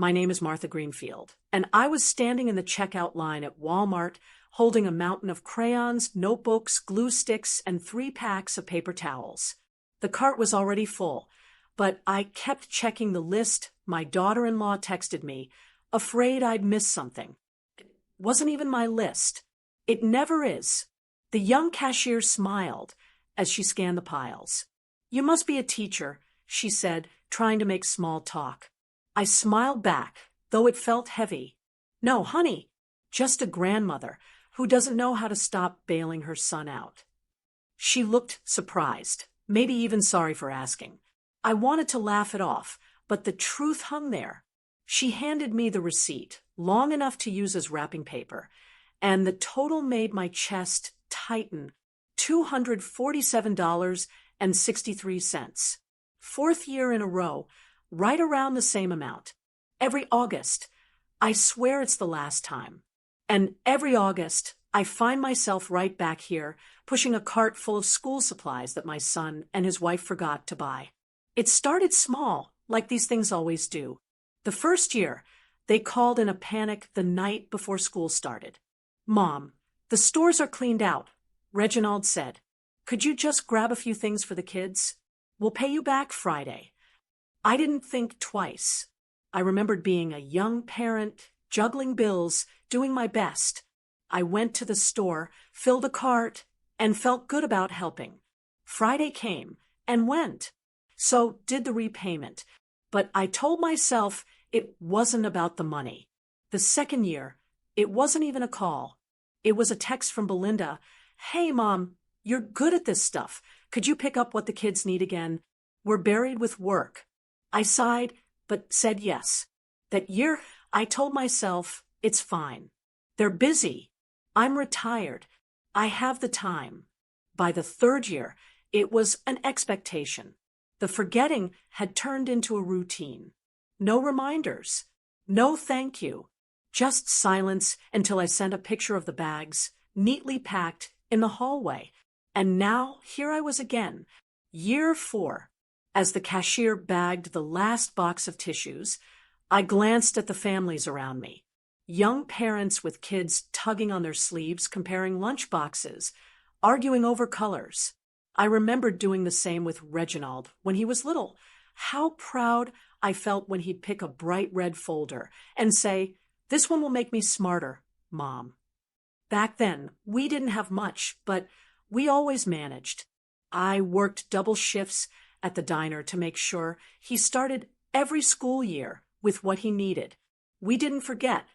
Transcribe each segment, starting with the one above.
My name is Martha Greenfield, and I was standing in the checkout line at Walmart holding a mountain of crayons, notebooks, glue sticks, and 3 packs of paper towels. The cart was already full, but I kept checking the list. My daughter-in-law texted me, afraid I'd missed something. It wasn't even my list. It never is. The young cashier smiled as she scanned the piles. "You must be a teacher," she said, trying to make small talk. I smiled back, though it felt heavy. "No, honey, just a grandmother who doesn't know how to stop bailing her son out." She looked surprised, maybe even sorry for asking. I wanted to laugh it off, but the truth hung there. She handed me the receipt, long enough to use as wrapping paper, and the total made my chest tighten. $247.63. 4th year in a row, right around the same amount. Every August, I swear it's the last time. And every August, I find myself right back here, pushing a cart full of school supplies that my son and his wife forgot to buy. It started small, like these things always do. The first year, they called in a panic the night before school started. "Mom, the stores are cleaned out," Reginald said. "Could you just grab a few things for the kids? We'll pay you back Friday." I didn't think twice. I remembered being a young parent, juggling bills, doing my best. I went to the store, filled a cart, and felt good about helping. Friday came and went. So did the repayment. But I told myself it wasn't about the money. The second year, it wasn't even a call. It was a text from Belinda. "Hey, Mom, you're good at this stuff. Could you pick up what the kids need again? We're buried with work." I sighed, but said yes. That year, I told myself, it's fine. They're busy. I'm retired. I have the time. By the 3rd year, it was an expectation. The forgetting had turned into a routine. No reminders. No thank you. Just silence until I sent a picture of the bags, neatly packed, in the hallway. And now here I was again, year 4. As the cashier bagged the last box of tissues, I glanced at the families around me. Young parents with kids tugging on their sleeves, comparing lunch boxes, arguing over colors. I remembered doing the same with Reginald when he was little. How proud I felt when he'd pick a bright red folder and say, "This one will make me smarter, Mom." Back then, we didn't have much, but we always managed. I worked double shifts at the diner to make sure he started every school year with what he needed. We didn't forget.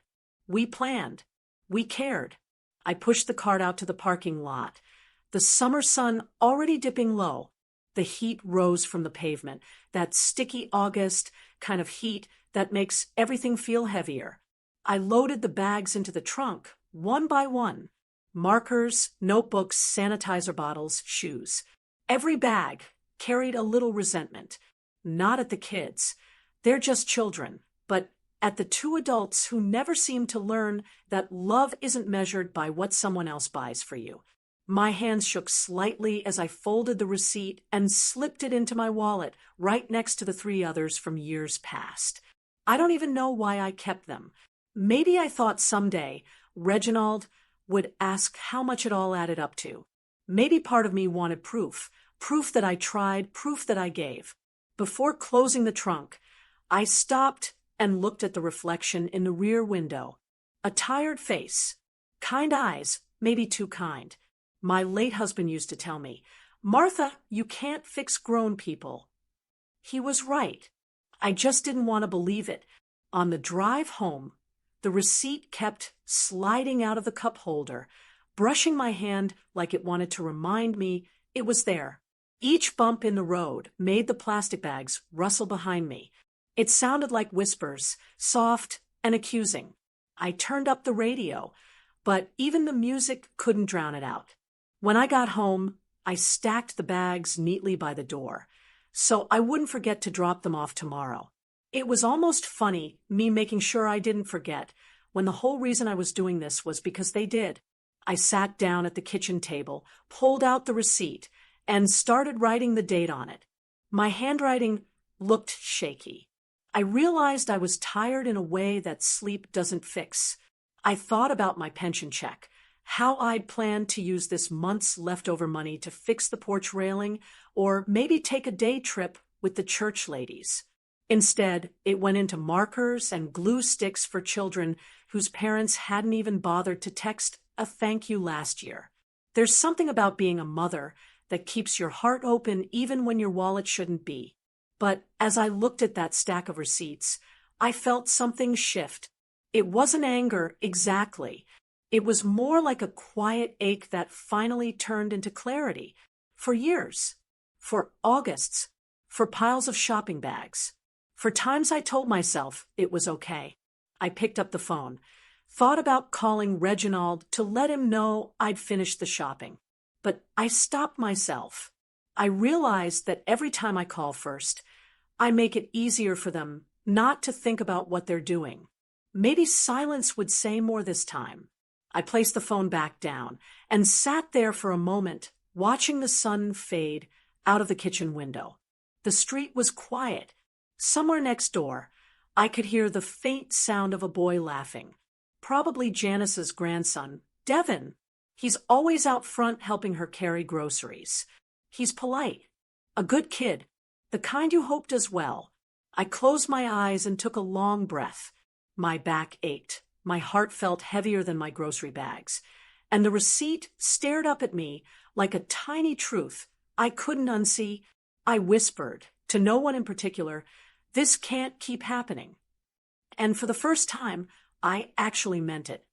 We planned. We cared. I pushed the cart out to the parking lot. The summer sun already dipping low. The heat rose from the pavement, that sticky August kind of heat that makes everything feel heavier. I loaded the bags into the trunk, one by one. Markers, notebooks, sanitizer bottles, shoes. Every bag carried a little resentment. Not at the kids. They're just children, but at the 2 adults who never seem to learn that love isn't measured by what someone else buys for you. My hands shook slightly as I folded the receipt and slipped it into my wallet right next to the 3 others from years past. I don't even know why I kept them. Maybe I thought someday Reginald would ask how much it all added up to. Maybe part of me wanted proof that I tried, proof that I gave. Before closing the trunk, I stopped and looked at the reflection in the rear window. A tired face, kind eyes, maybe too kind. My late husband used to tell me, "Martha, you can't fix grown people." He was right. I just didn't want to believe it. On the drive home, the receipt kept sliding out of the cup holder, brushing my hand like it wanted to remind me it was there. Each bump in the road made the plastic bags rustle behind me. It sounded like whispers, soft and accusing. I turned up the radio, but even the music couldn't drown it out. When I got home, I stacked the bags neatly by the door, so I wouldn't forget to drop them off tomorrow. It was almost funny, me making sure I didn't forget, when the whole reason I was doing this was because they did. I sat down at the kitchen table, pulled out the receipt, and started writing the date on it. My handwriting looked shaky. I realized I was tired in a way that sleep doesn't fix. I thought about my pension check, how I'd planned to use this month's leftover money to fix the porch railing, or maybe take a day trip with the church ladies. Instead, it went into markers and glue sticks for children whose parents hadn't even bothered to text a thank you last year. There's something about being a mother that keeps your heart open even when your wallet shouldn't be. But as I looked at that stack of receipts, I felt something shift. It wasn't anger exactly. It was more like a quiet ache that finally turned into clarity. For years. For Augusts. For piles of shopping bags. For times I told myself it was okay. I picked up the phone, thought about calling Reginald to let him know I'd finished the shopping. But I stopped myself. I realized that every time I call first, I make it easier for them not to think about what they're doing. Maybe silence would say more this time. I placed the phone back down and sat there for a moment, watching the sun fade out of the kitchen window. The street was quiet. Somewhere next door, I could hear the faint sound of a boy laughing. Probably Janice's grandson, Devin. He's always out front helping her carry groceries. He's polite, a good kid, the kind you hope does well. I closed my eyes and took a long breath. My back ached. My heart felt heavier than my grocery bags. And the receipt stared up at me like a tiny truth I couldn't unsee. I whispered, to no one in particular, "This can't keep happening." And for the first time, I actually meant it.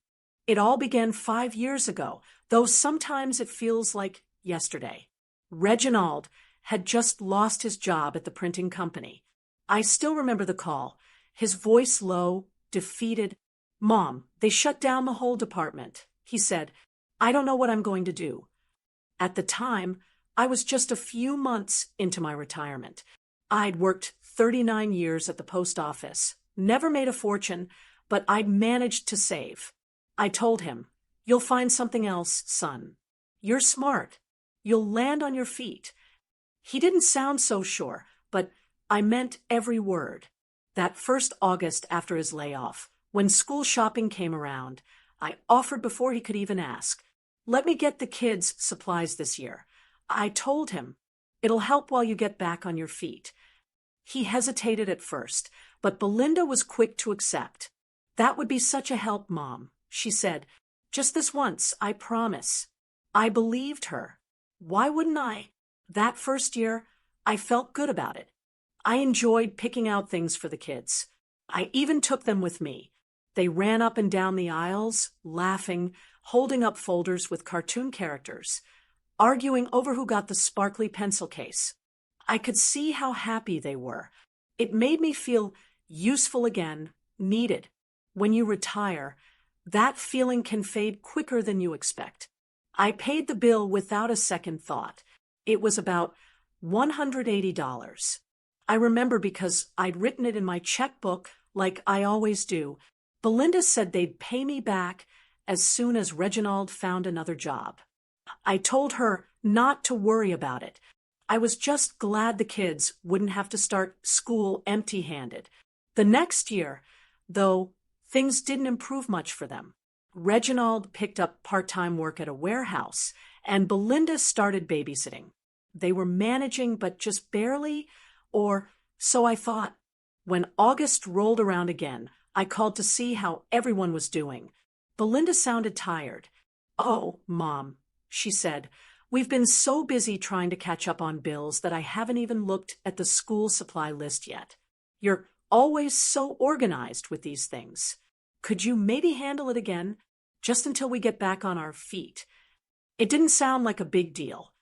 It all began 5 years ago, though sometimes it feels like yesterday. Reginald had just lost his job at the printing company. I still remember the call, his voice low, defeated. "Mom, they shut down the whole department," he said. "I don't know what I'm going to do." At the time, I was just a few months into my retirement. I'd worked 39 years at the post office, never made a fortune, but I'd managed to save. I told him, "You'll find something else, son. You're smart. You'll land on your feet." He didn't sound so sure, but I meant every word. That first August after his layoff, when school shopping came around, I offered before he could even ask, "Let me get the kids' supplies this year." I told him, "It'll help while you get back on your feet." He hesitated at first, but Belinda was quick to accept. "That would be such a help, Mom," she said. "Just this once, I promise." I believed her. Why wouldn't I? That first year, I felt good about it. I enjoyed picking out things for the kids. I even took them with me. They ran up and down the aisles, laughing, holding up folders with cartoon characters, arguing over who got the sparkly pencil case. I could see how happy they were. It made me feel useful again, needed. When you retire, that feeling can fade quicker than you expect. I paid the bill without a second thought. It was about $180. I remember because I'd written it in my checkbook like I always do. Belinda said they'd pay me back as soon as Reginald found another job. I told her not to worry about it. I was just glad the kids wouldn't have to start school empty-handed. The next year, though, things didn't improve much for them. Reginald picked up part-time work at a warehouse, and Belinda started babysitting. They were managing, but just barely, or so I thought. When August rolled around again, I called to see how everyone was doing. Belinda sounded tired. "Oh, Mom," she said, "we've been so busy trying to catch up on bills that I haven't even looked at the school supply list yet. You're always so organized with these things. Could you maybe handle it again, just until we get back on our feet?" It didn't sound like a big deal.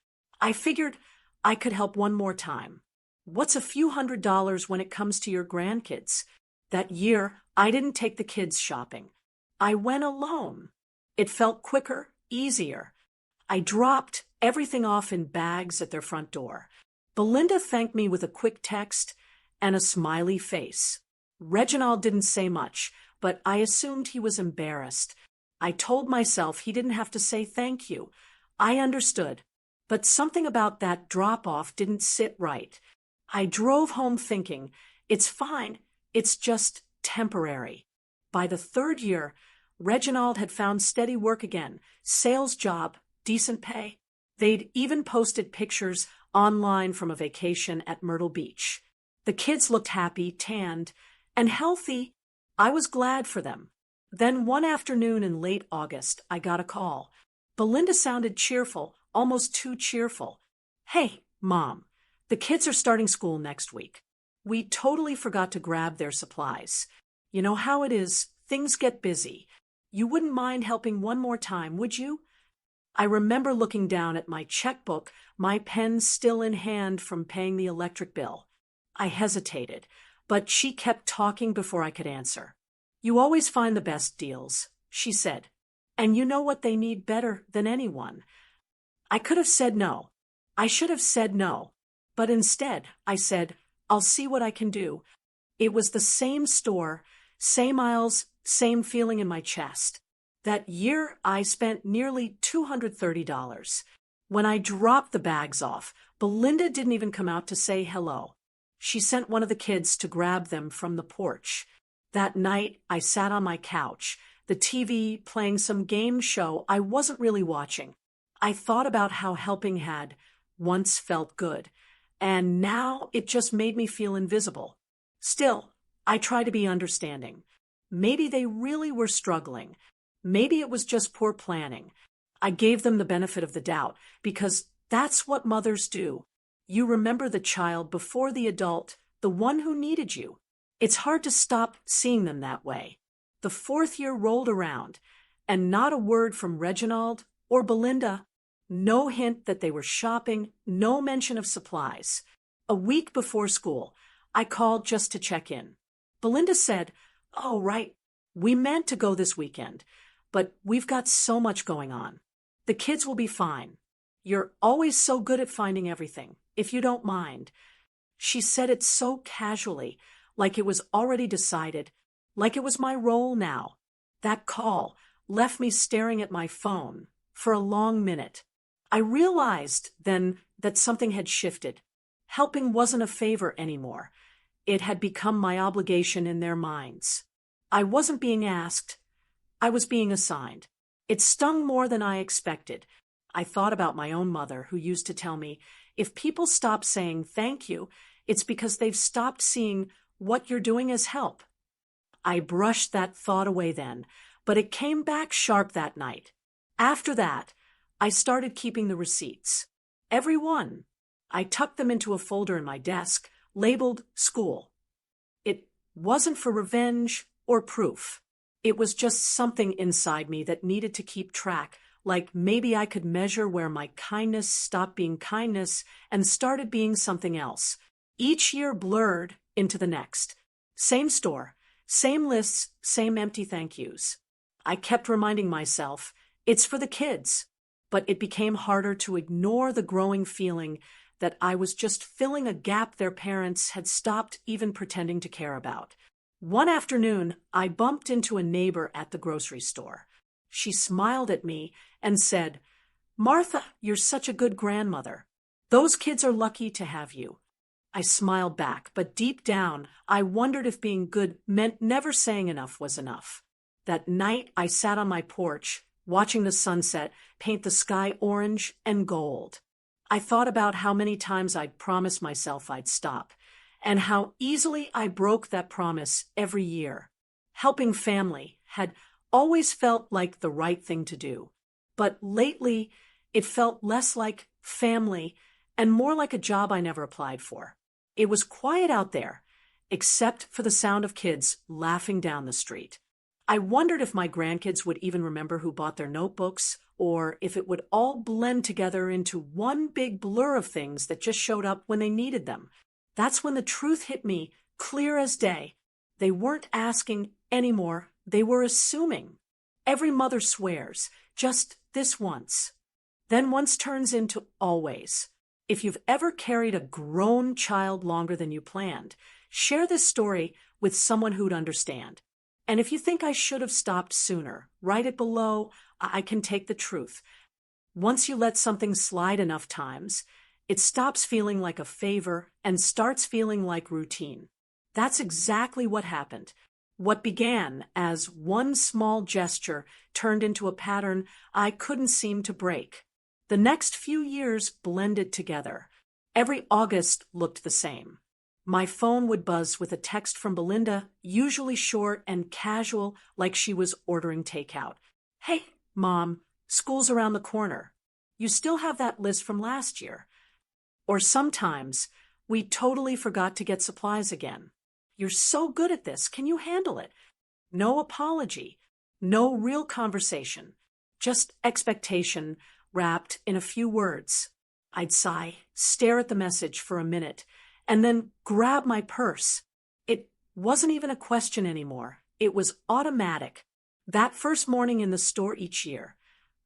I figured I could help one more time. What's a few $100s when it comes to your grandkids? That year, I didn't take the kids shopping. I went alone. It felt quicker, easier. I dropped everything off in bags at their front door. Belinda thanked me with a quick text and a smiley face. Reginald didn't say much, but I assumed he was embarrassed. I told myself he didn't have to say thank you. I understood, but something about that drop-off didn't sit right. I drove home thinking, it's fine. It's just temporary. By the third year, Reginald had found steady work again, sales job, decent pay. They'd even posted pictures online from a vacation at Myrtle Beach. The kids looked happy, tanned, and healthy. I was glad for them. Then one afternoon in late August, I got a call. Belinda sounded cheerful, almost too cheerful. "Hey, Mom, the kids are starting school next week. We totally forgot to grab their supplies. You know how it is, things get busy. You wouldn't mind helping one more time, would you?" I remember looking down at my checkbook, my pen still in hand from paying the electric bill. I hesitated, but she kept talking before I could answer. "You always find the best deals," she said, "and you know what they need better than anyone." I could have said no. I should have said no. But instead, I said, "I'll see what I can do." It was the same store, same aisles, same feeling in my chest. That year, I spent nearly $230. When I dropped the bags off, Belinda didn't even come out to say hello. She sent one of the kids to grab them from the porch. That night, I sat on my couch, the TV playing some game show I wasn't really watching. I thought about how helping had once felt good, and now it just made me feel invisible. Still, I try to be understanding. Maybe they really were struggling. Maybe it was just poor planning. I gave them the benefit of the doubt, because that's what mothers do. You remember the child before the adult, the one who needed you. It's hard to stop seeing them that way. The fourth year rolled around, and not a word from Reginald or Belinda. No hint that they were shopping, no mention of supplies. A week before school, I called just to check in. Belinda said, "Oh, right, we meant to go this weekend, but we've got so much going on. The kids will be fine. You're always so good at finding everything, if you don't mind." She said it so casually, like it was already decided, like it was my role now. That call left me staring at my phone for a long minute. I realized then that something had shifted. Helping wasn't a favor anymore. It had become my obligation in their minds. I wasn't being asked. I was being assigned. It stung more than I expected. I thought about my own mother, who used to tell me, if people stop saying thank you, it's because they've stopped seeing what you're doing as help. I brushed that thought away then, but it came back sharp that night. After that, I started keeping the receipts. Every one. I tucked them into a folder in my desk, labeled school. It wasn't for revenge or proof. It was just something inside me that needed to keep track, like maybe I could measure where my kindness stopped being kindness and started being something else. Each year blurred into the next. Same store, same lists, same empty thank yous. I kept reminding myself, it's for the kids, but it became harder to ignore the growing feeling that I was just filling a gap their parents had stopped even pretending to care about. One afternoon, I bumped into a neighbor at the grocery store. She smiled at me and said, "Martha, you're such a good grandmother. Those kids are lucky to have you." I smiled back, but deep down, I wondered if being good meant never saying enough was enough. That night, I sat on my porch, watching the sunset paint the sky orange and gold. I thought about how many times I'd promised myself I'd stop, and how easily I broke that promise every year. Helping family had always felt like the right thing to do, but lately it felt less like family and more like a job I never applied for. It was quiet out there, except for the sound of kids laughing down the street. I wondered if my grandkids would even remember who bought their notebooks, or if it would all blend together into one big blur of things that just showed up when they needed them. That's when the truth hit me, clear as day. They weren't asking anymore, they were assuming. Every mother swears, just this once. Then once turns into always. If you've ever carried a grown child longer than you planned, share this story with someone who'd understand. And if you think I should have stopped sooner, write it below. I can take the truth. Once you let something slide enough times, it stops feeling like a favor and starts feeling like routine. That's exactly what happened. What began as one small gesture turned into a pattern I couldn't seem to break. The next few years blended together. Every August looked the same. My phone would buzz with a text from Belinda, usually short and casual, like she was ordering takeout. "Hey, Mom, school's around the corner. You still have that list from last year." Or sometimes, "We totally forgot to get supplies again. You're so good at this. Can you handle it?" No apology, no real conversation, just expectation wrapped in a few words. I'd sigh, stare at the message for a minute, and then grab my purse. It wasn't even a question anymore. It was automatic. That first morning in the store each year,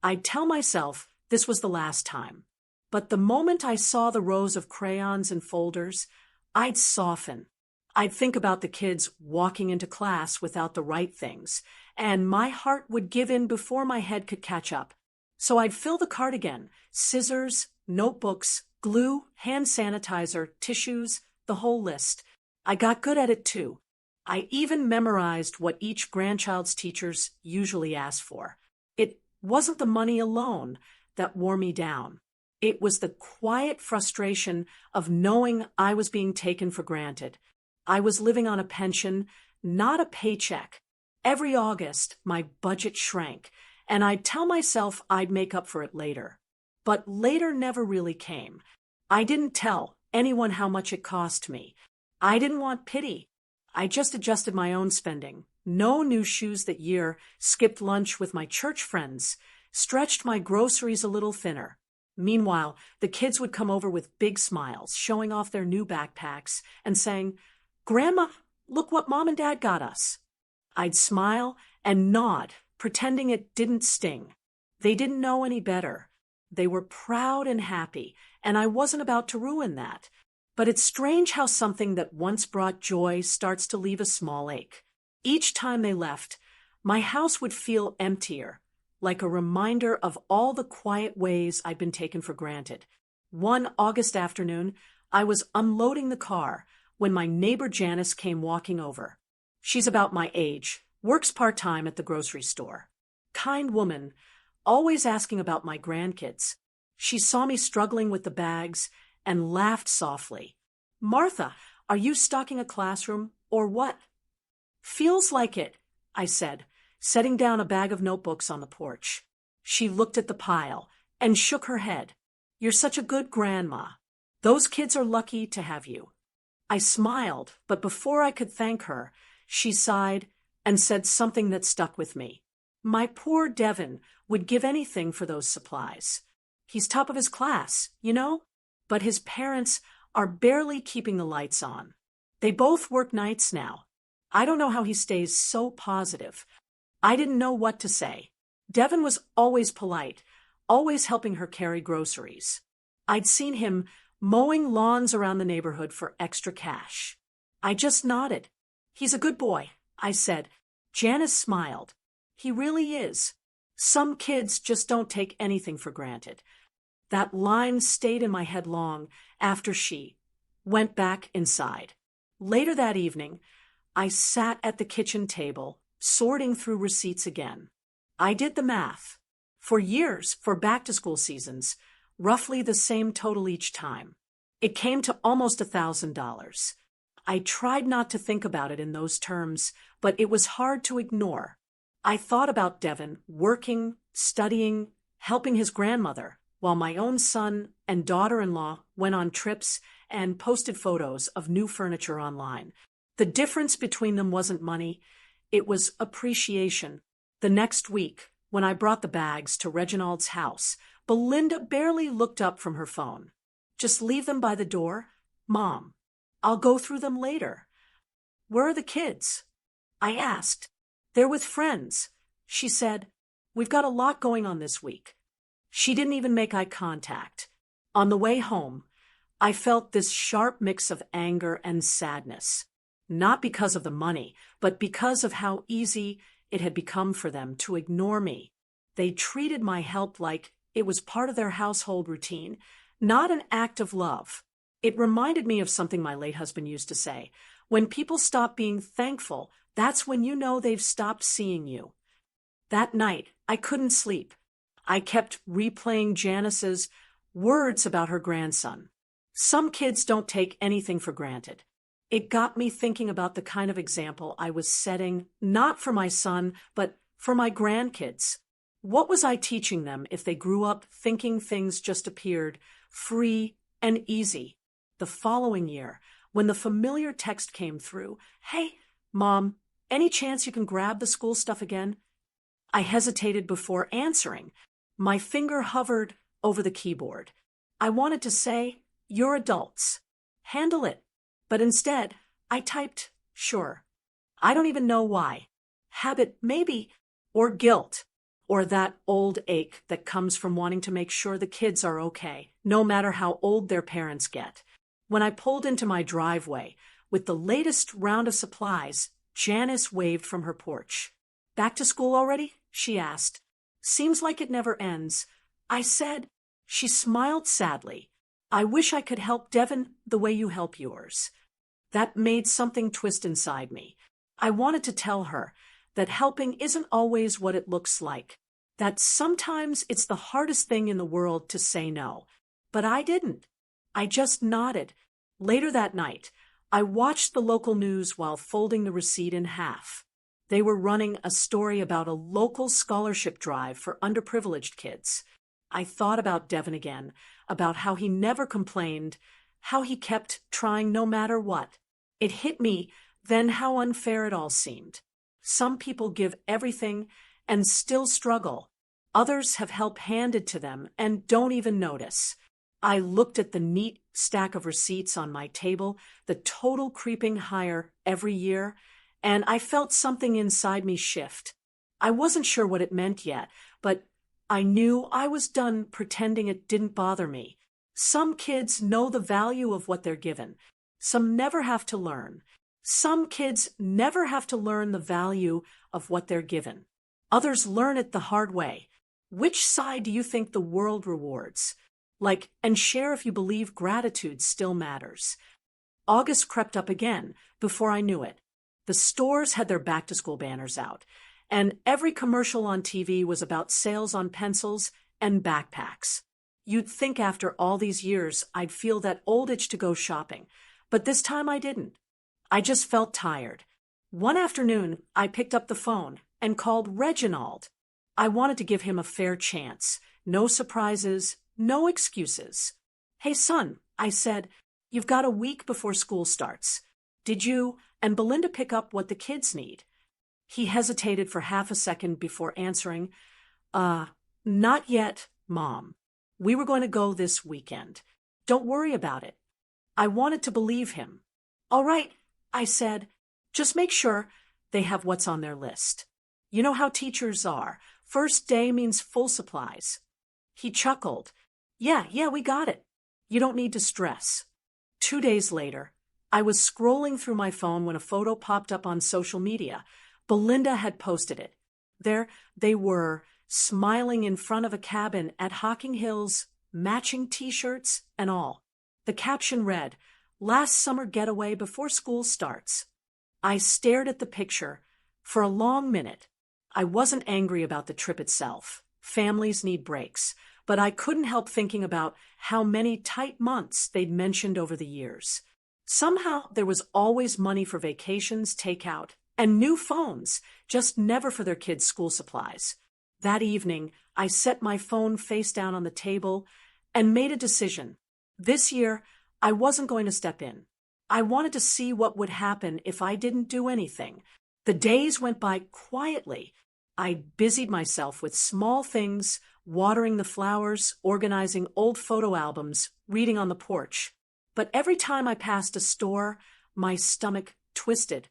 I'd tell myself this was the last time. But the moment I saw the rows of crayons and folders, I'd soften. I'd think about the kids walking into class without the right things, and my heart would give in before my head could catch up. So I'd fill the cart again: scissors, notebooks, glue, hand sanitizer, tissues, the whole list. I got good at it too. I even memorized what each grandchild's teachers usually ask for. It wasn't the money alone that wore me down. It was the quiet frustration of knowing I was being taken for granted. I was living on a pension, not a paycheck. Every August, my budget shrank, and I'd tell myself I'd make up for it later. But later never really came. I didn't tell anyone how much it cost me. I didn't want pity. I just adjusted my own spending. No new shoes that year, skipped lunch with my church friends, stretched my groceries a little thinner. Meanwhile, the kids would come over with big smiles, showing off their new backpacks and saying, "Grandma, look what Mom and Dad got us." I'd smile and nod, pretending it didn't sting. They didn't know any better. They were proud and happy, and I wasn't about to ruin that. But it's strange how something that once brought joy starts to leave a small ache. Each time they left, my house would feel emptier, like a reminder of all the quiet ways I'd been taken for granted. One August afternoon, I was unloading the car when my neighbor Janice came walking over. She's about my age, works part-time at the grocery store. Kind woman, always asking about my grandkids. She saw me struggling with the bags and laughed softly. "Martha, are you stocking a classroom, or what?" "Feels like it," I said, setting down a bag of notebooks on the porch. She looked at the pile and shook her head. "You're such a good grandma. Those kids are lucky to have you." I smiled, but before I could thank her, she sighed and said something that stuck with me. "My poor Devin would give anything for those supplies. He's top of his class, you know? But his parents are barely keeping the lights on. They both work nights now. I don't know how he stays so positive." I didn't know what to say. Devin was always polite, always helping her carry groceries. I'd seen him mowing lawns around the neighborhood for extra cash. I just nodded. "He's a good boy," I said. Janice smiled. "He really is. Some kids just don't take anything for granted." That line stayed in my head long after she went back inside. Later that evening, I sat at the kitchen table, sorting through receipts again. I did the math. For years, for back-to-school seasons, roughly the same total each time. It came to almost $1,000. I tried not to think about it in those terms, but it was hard to ignore. I thought about Devin working, studying, helping his grandmother, while my own son and daughter-in-law went on trips and posted photos of new furniture online. The difference between them wasn't money, it was appreciation. The next week, when I brought the bags to Reginald's house, Belinda barely looked up from her phone. "Just leave them by the door? Mom, I'll go through them later." "Where are the kids?" I asked. "They're with friends." She said, "We've got a lot going on this week." She didn't even make eye contact. On the way home, I felt this sharp mix of anger and sadness. Not because of the money, but because of how easy it had become for them to ignore me. They treated my help like it was part of their household routine, not an act of love. It reminded me of something my late husband used to say: When people stop being thankful, that's when you know they've stopped seeing you. That night, I couldn't sleep. I kept replaying Janice's words about her grandson. Some kids don't take anything for granted. It got me thinking about the kind of example I was setting, not for my son, but for my grandkids. What was I teaching them if they grew up thinking things just appeared free and easy? The following year, when the familiar text came through, "Hey, Mom, any chance you can grab the school stuff again?" I hesitated before answering. My finger hovered over the keyboard. I wanted to say, "You're adults. Handle it." But instead, I typed, "Sure." I don't even know why. Habit, maybe, or guilt, or that old ache that comes from wanting to make sure the kids are okay, no matter how old their parents get. When I pulled into my driveway with the latest round of supplies, Janice waved from her porch. "Back to school already?" she asked. "Seems like it never ends." I said. She smiled sadly. "I wish I could help Devin the way you help yours." That made something twist inside me. I wanted to tell her that helping isn't always what it looks like, that sometimes it's the hardest thing in the world to say no. But I didn't. I just nodded. Later that night, I watched the local news while folding the receipt in half. They were running a story about a local scholarship drive for underprivileged kids. I thought about Devin again, about how he never complained, how he kept trying no matter what. It hit me then how unfair it all seemed. Some people give everything and still struggle. Others have help handed to them and don't even notice. I looked at the neat stack of receipts on my table, the total creeping higher every year, and I felt something inside me shift. I wasn't sure what it meant yet, but I knew I was done pretending it didn't bother me. Some kids know the value of what they're given. Some never have to learn. Some kids never have to learn the value of what they're given. Others learn it the hard way. Which side do you think the world rewards? Like, and share if you believe gratitude still matters. August crept up again before I knew it. The stores had their back-to-school banners out, and every commercial on TV was about sales on pencils and backpacks. You'd think after all these years I'd feel that old itch to go shopping, but this time I didn't. I just felt tired. One afternoon, I picked up the phone and called Reginald. I wanted to give him a fair chance. No surprises, no excuses. "Hey, son," I said, "you've got a week before school starts. Did you and Belinda pick up what the kids need?" He hesitated for half a second before answering, "Not yet, Mom. We were going to go this weekend. Don't worry about it." I wanted to believe him. "All right," I said, "just make sure they have what's on their list. You know how teachers are. First day means full supplies." He chuckled. Yeah, we got it. You don't need to stress." 2 days later, I was scrolling through my phone when a photo popped up on social media. Belinda had posted it. There they were, smiling in front of a cabin at Hocking Hills, matching t-shirts and all. The caption read, "Last summer getaway before school starts." I stared at the picture for a long minute. I wasn't angry about the trip itself. Families need breaks. But I couldn't help thinking about how many tight months they'd mentioned over the years. Somehow there was always money for vacations, takeout, and new phones, just never for their kids' school supplies. That evening, I set my phone face down on the table and made a decision. This year, I wasn't going to step in. I wanted to see what would happen if I didn't do anything. The days went by quietly. I busied myself with small things, watering the flowers, organizing old photo albums, reading on the porch. But every time I passed a store, my stomach twisted.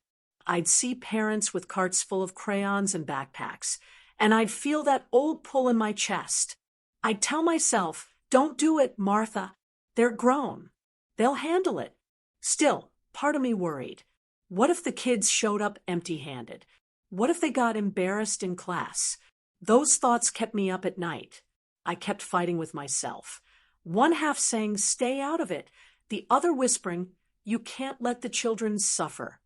I'd see parents with carts full of crayons and backpacks, and I'd feel that old pull in my chest. I'd tell myself, "Don't do it, Martha. They're grown. They'll handle it." Still, part of me worried. What if the kids showed up empty-handed? What if they got embarrassed in class? Those thoughts kept me up at night. I kept fighting with myself. One half saying, "Stay out of it," the other whispering, You can't let the children suffer.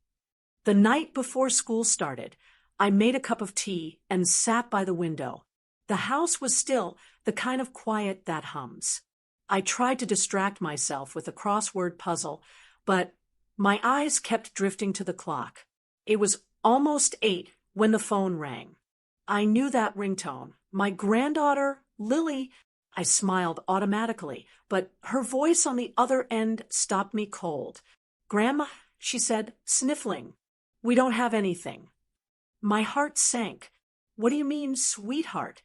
The night before school started, I made a cup of tea and sat by the window. The house was still, the kind of quiet that hums. I tried to distract myself with a crossword puzzle, but my eyes kept drifting to the clock. It was almost 8 when the phone rang. I knew that ringtone. My granddaughter, Lily. I smiled automatically, but her voice on the other end stopped me cold. "Grandma," she said, sniffling. "We don't have anything." My heart sank. "What do you mean, sweetheart?"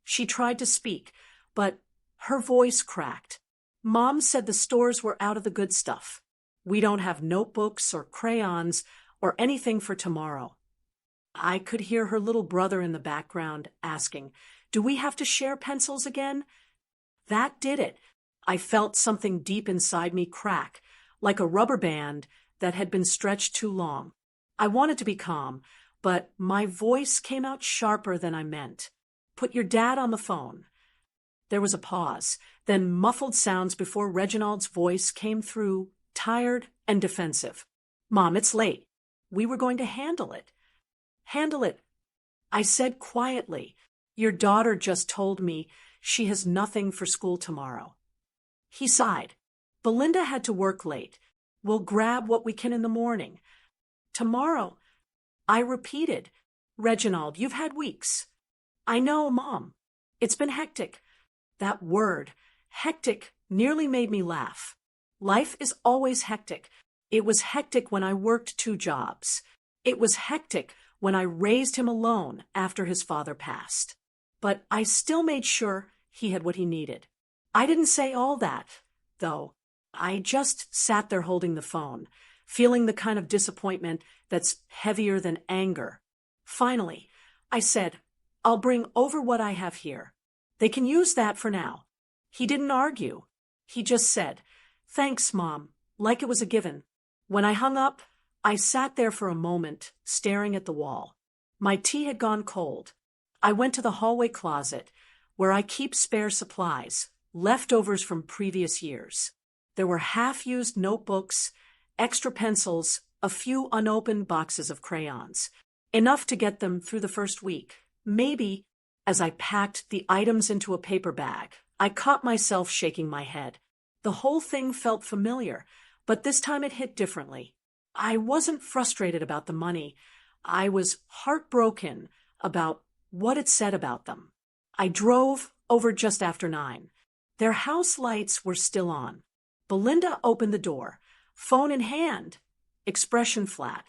She tried to speak, but her voice cracked. "Mom said the stores were out of the good stuff. We don't have notebooks or crayons or anything for tomorrow." I could hear her little brother in the background asking, "Do we have to share pencils again?" That did it. I felt something deep inside me crack, like a rubber band that had been stretched too long. I wanted to be calm, but my voice came out sharper than I meant. "Put your dad on the phone." There was a pause, then muffled sounds before Reginald's voice came through, tired and defensive. "Mom, it's late. We were going to handle it." "Handle it," I said quietly. "Your daughter just told me she has nothing for school tomorrow." He sighed. "Belinda had to work late. We'll grab what we can in the morning." "Tomorrow," I repeated. "Reginald, you've had weeks." "I know, Mom. It's been hectic." That word, hectic, nearly made me laugh. Life is always hectic. It was hectic when I worked 2 jobs. It was hectic when I raised him alone after his father passed. But I still made sure he had what he needed. I didn't say all that, though. I just sat there holding the phone, feeling the kind of disappointment that's heavier than anger. Finally, I said, "I'll bring over what I have here. They can use that for now." He didn't argue. He just said, "Thanks, Mom," like it was a given. When I hung up, I sat there for a moment, staring at the wall. My tea had gone cold. I went to the hallway closet, where I keep spare supplies, leftovers from previous years. There were half-used notebooks, extra pencils, a few unopened boxes of crayons. Enough to get them through the first week. Maybe. As I packed the items into a paper bag, I caught myself shaking my head. The whole thing felt familiar, but this time it hit differently. I wasn't frustrated about the money. I was heartbroken about what it said about them. I drove over just after 9. Their house lights were still on. Belinda opened the door, phone in hand, expression flat.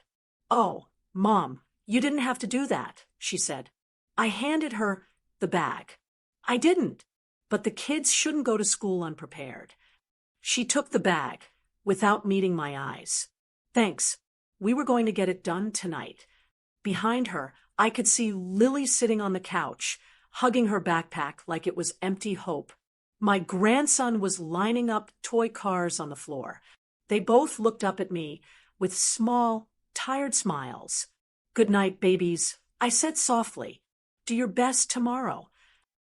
"Oh, Mom, you didn't have to do that," she said. I handed her the bag. "I didn't, but the kids shouldn't go to school unprepared." She took the bag without meeting my eyes. "Thanks. We were going to get it done tonight." Behind her, I could see Lily sitting on the couch, hugging her backpack like it was empty hope. My grandson was lining up toy cars on the floor. They both looked up at me with small, tired smiles. "Good night, babies," I said softly. "Do your best tomorrow."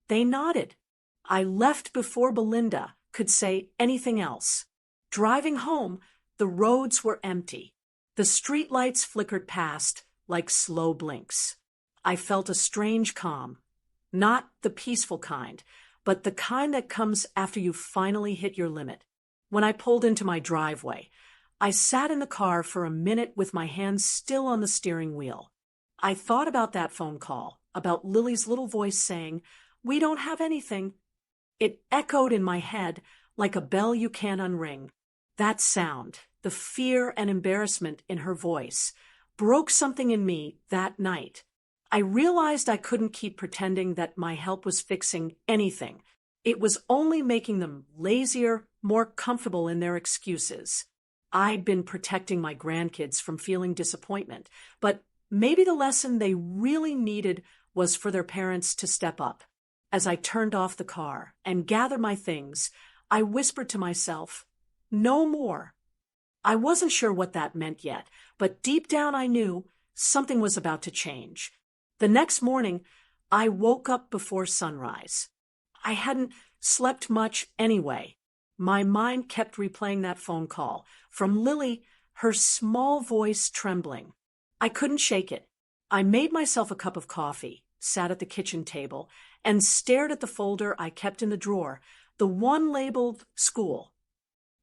They nodded. I left before Belinda could say anything else. Driving home, the roads were empty. The streetlights flickered past like slow blinks. I felt a strange calm. Not the peaceful kind, but the kind that comes after you finally hit your limit. When I pulled into my driveway, I sat in the car for a minute with my hands still on the steering wheel. I thought about that phone call, about Lily's little voice saying, "We don't have anything." It echoed in my head like a bell you can't unring. That sound, the fear and embarrassment in her voice, broke something in me that night. I realized I couldn't keep pretending that my help was fixing anything. It was only making them lazier, more comfortable in their excuses. I'd been protecting my grandkids from feeling disappointment, but maybe the lesson they really needed was for their parents to step up. As I turned off the car and gathered my things, I whispered to myself, "No more." I wasn't sure what that meant yet, but deep down I knew something was about to change. The next morning, I woke up before sunrise. I hadn't slept much anyway. My mind kept replaying that phone call from Lily, her small voice trembling. I couldn't shake it. I made myself a cup of coffee, sat at the kitchen table, and stared at the folder I kept in the drawer, the one labeled school.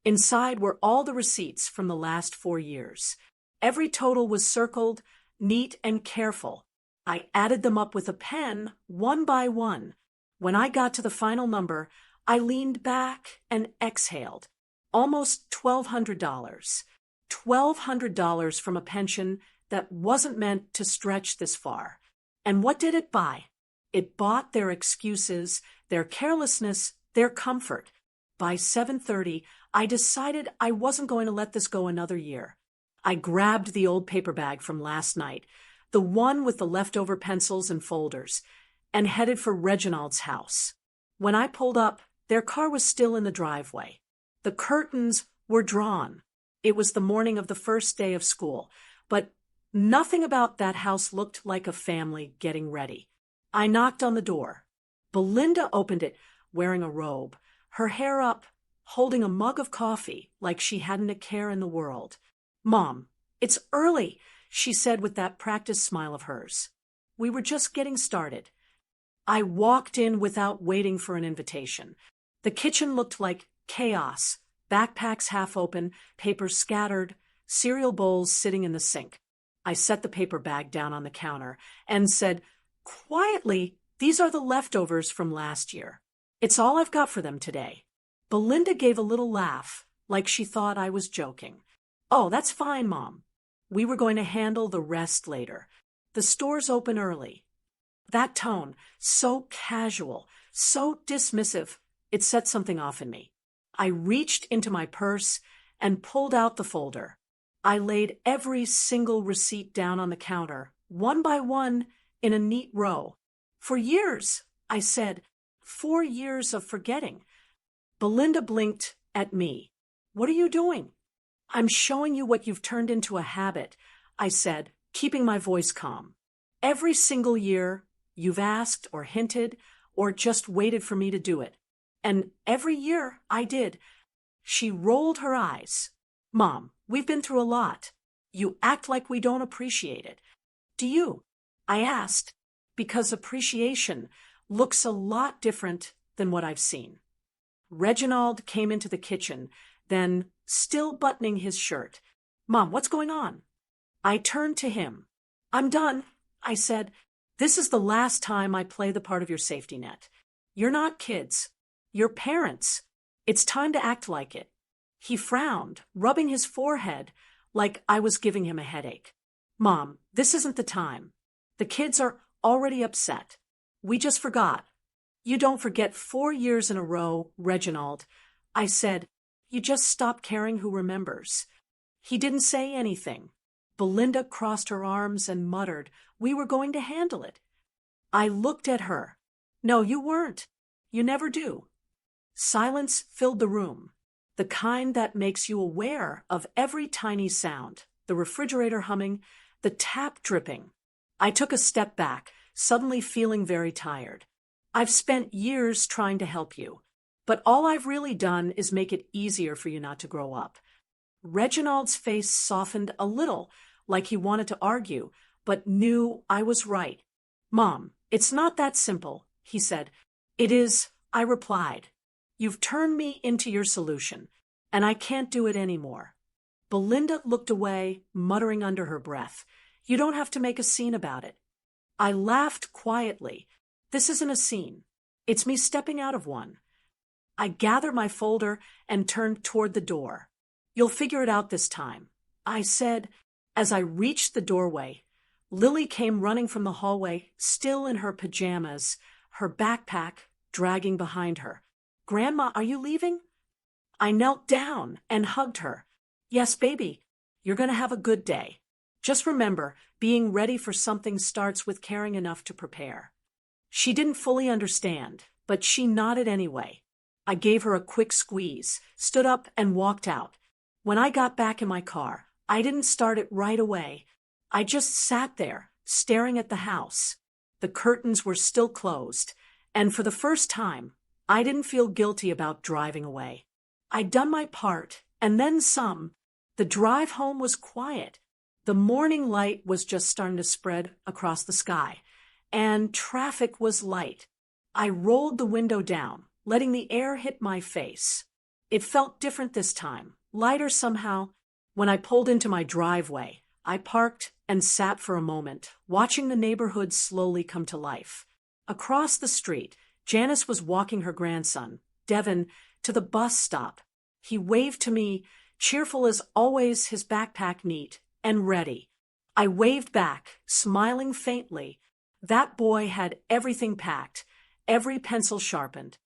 Inside were all the receipts from the last 4 years. Every total was circled, neat and careful. I added them up with a pen, one by one. When I got to the final number, I leaned back and exhaled. Almost $1,200. $1,200 from a pension that wasn't meant to stretch this far. And what did it buy? It bought their excuses, their carelessness, their comfort. By 7:30, I decided I wasn't going to let this go another year. I grabbed the old paper bag from last night, the one with the leftover pencils and folders, and headed for Reginald's house. When I pulled up, their car was still in the driveway. The curtains were drawn. It was the morning of the first day of school, but nothing about that house looked like a family getting ready. I knocked on the door. Belinda opened it, wearing a robe, her hair up, holding a mug of coffee like she hadn't a care in the world. "Mom, it's early," she said with that practiced smile of hers. "We were just getting started." I walked in without waiting for an invitation. The kitchen looked like chaos, backpacks half open, papers scattered, cereal bowls sitting in the sink. I set the paper bag down on the counter and said, quietly, "These are the leftovers from last year. It's all I've got for them today." Belinda gave a little laugh, like she thought I was joking. "Oh, that's fine, Mom. We were going to handle the rest later. The store's open early." That tone, so casual, so dismissive, it set something off in me. I reached into my purse and pulled out the folder. I laid every single receipt down on the counter, one by one, in a neat row. "For years," I said. 4 years of forgetting. Belinda blinked at me. "What are you doing?" "I'm showing you what you've turned into a habit," I said, keeping my voice calm. "Every single year, you've asked or hinted or just waited for me to do it. And every year I did." She rolled her eyes. "Mom, we've been through a lot. You act like we don't appreciate it. Do you?" I asked, because appreciation looks a lot different than what I've seen. Reginald came into the kitchen, then, still buttoning his shirt. "Mom, what's going on?" I turned to him. "I'm done," I said. "This is the last time I play the part of your safety net. You're not kids. You're parents. It's time to act like it." He frowned, rubbing his forehead like I was giving him a headache. "Mom, this isn't the time. The kids are already upset. We just forgot." "You don't forget 4 years in a row, Reginald," I said. "You just stop caring who remembers." He didn't say anything. Belinda crossed her arms and muttered, "We were going to handle it." I looked at her. "No, you weren't. You never do." Silence filled the room, the kind that makes you aware of every tiny sound, the refrigerator humming, the tap dripping. I took a step back, suddenly feeling very tired. "I've spent years trying to help you, but all I've really done is make it easier for you not to grow up." Reginald's face softened a little, like he wanted to argue, but knew I was right. "Mom, it's not that simple," he said. "It is," I replied. "You've turned me into your solution, and I can't do it anymore." Belinda looked away, muttering under her breath, "You don't have to make a scene about it." I laughed quietly. This isn't a scene. It's me stepping out of one. I gathered my folder and turned toward the door. "You'll figure it out this time," I said. As I reached the doorway, Lily came running from the hallway, still in her pajamas, her backpack dragging behind her. "Grandma, are you leaving?" I knelt down and hugged her. "Yes, baby, you're going to have a good day. Just remember, being ready for something starts with caring enough to prepare." She didn't fully understand, but she nodded anyway. I gave her a quick squeeze, stood up, and walked out. When I got back in my car, I didn't start it right away. I just sat there, staring at the house. The curtains were still closed, and for the first time, I didn't feel guilty about driving away. I'd done my part, and then some. The drive home was quiet. The morning light was just starting to spread across the sky, and traffic was light. I rolled the window down, letting the air hit my face. It felt different this time, lighter somehow. When I pulled into my driveway, I parked and sat for a moment, watching the neighborhood slowly come to life. Across the street, Janice was walking her grandson, Devin, to the bus stop. He waved to me, cheerful as always, his backpack neat and ready. I waved back, smiling faintly. That boy had everything packed, every pencil sharpened.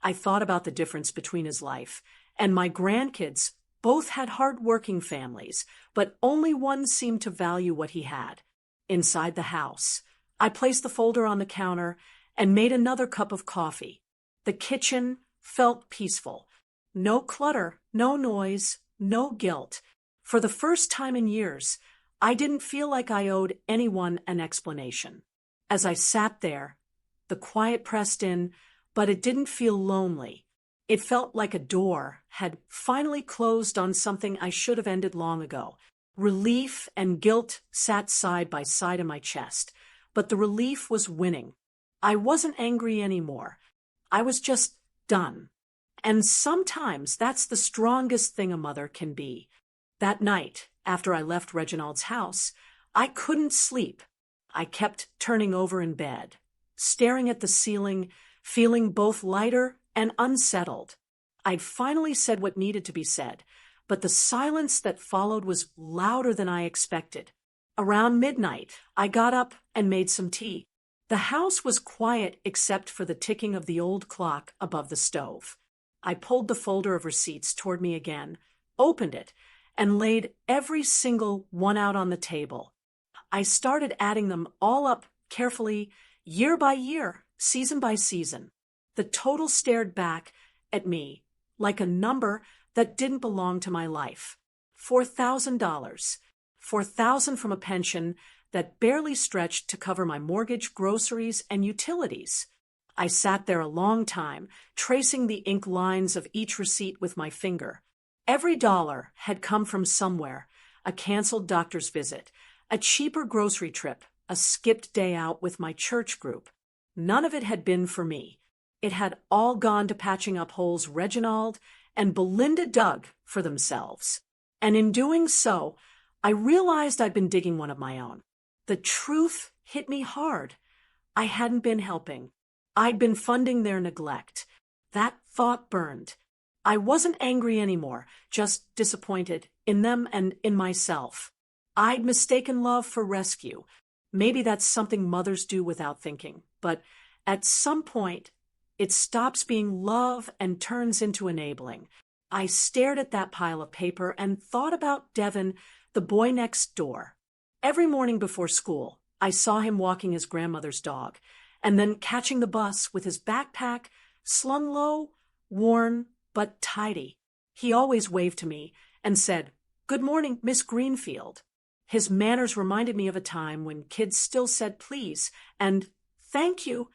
I thought about the difference between his life and my grandkids. Both had hard-working families, but only one seemed to value what he had. Inside the house, I placed the folder on the counter and made another cup of coffee. The kitchen felt peaceful. No clutter, no noise, no guilt. For the first time in years, I didn't feel like I owed anyone an explanation. As I sat there, the quiet pressed in, but it didn't feel lonely. It felt like a door had finally closed on something I should have ended long ago. Relief and guilt sat side by side in my chest, but the relief was winning. I wasn't angry anymore. I was just done. And sometimes that's the strongest thing a mother can be. That night, after I left Reginald's house, I couldn't sleep. I kept turning over in bed, staring at the ceiling, feeling both lighter and unsettled. I'd finally said what needed to be said, but the silence that followed was louder than I expected. Around midnight, I got up and made some tea. The house was quiet except for the ticking of the old clock above the stove. I pulled the folder of receipts toward me again, opened it, and laid every single one out on the table. I started adding them all up carefully, year by year, season by season. The total stared back at me like a number that didn't belong to my life. $4,000. $4,000 from a pension that barely stretched to cover my mortgage, groceries, and utilities. I sat there a long time, tracing the ink lines of each receipt with my finger. Every dollar had come from somewhere: a canceled doctor's visit, a cheaper grocery trip, a skipped day out with my church group. None of it had been for me. It had all gone to patching up holes Reginald and Belinda dug for themselves. And in doing so, I realized I'd been digging one of my own. The truth hit me hard. I hadn't been helping. I'd been funding their neglect. That thought burned. I wasn't angry anymore, just disappointed in them and in myself. I'd mistaken love for rescue. Maybe that's something mothers do without thinking, but at some point, it stops being love and turns into enabling. I stared at that pile of paper and thought about Devin, the boy next door. Every morning before school, I saw him walking his grandmother's dog, and then catching the bus with his backpack slung low, worn, but tidy. He always waved to me and said, "Good morning, Miss Greenfield." His manners reminded me of a time when kids still said please and thank you.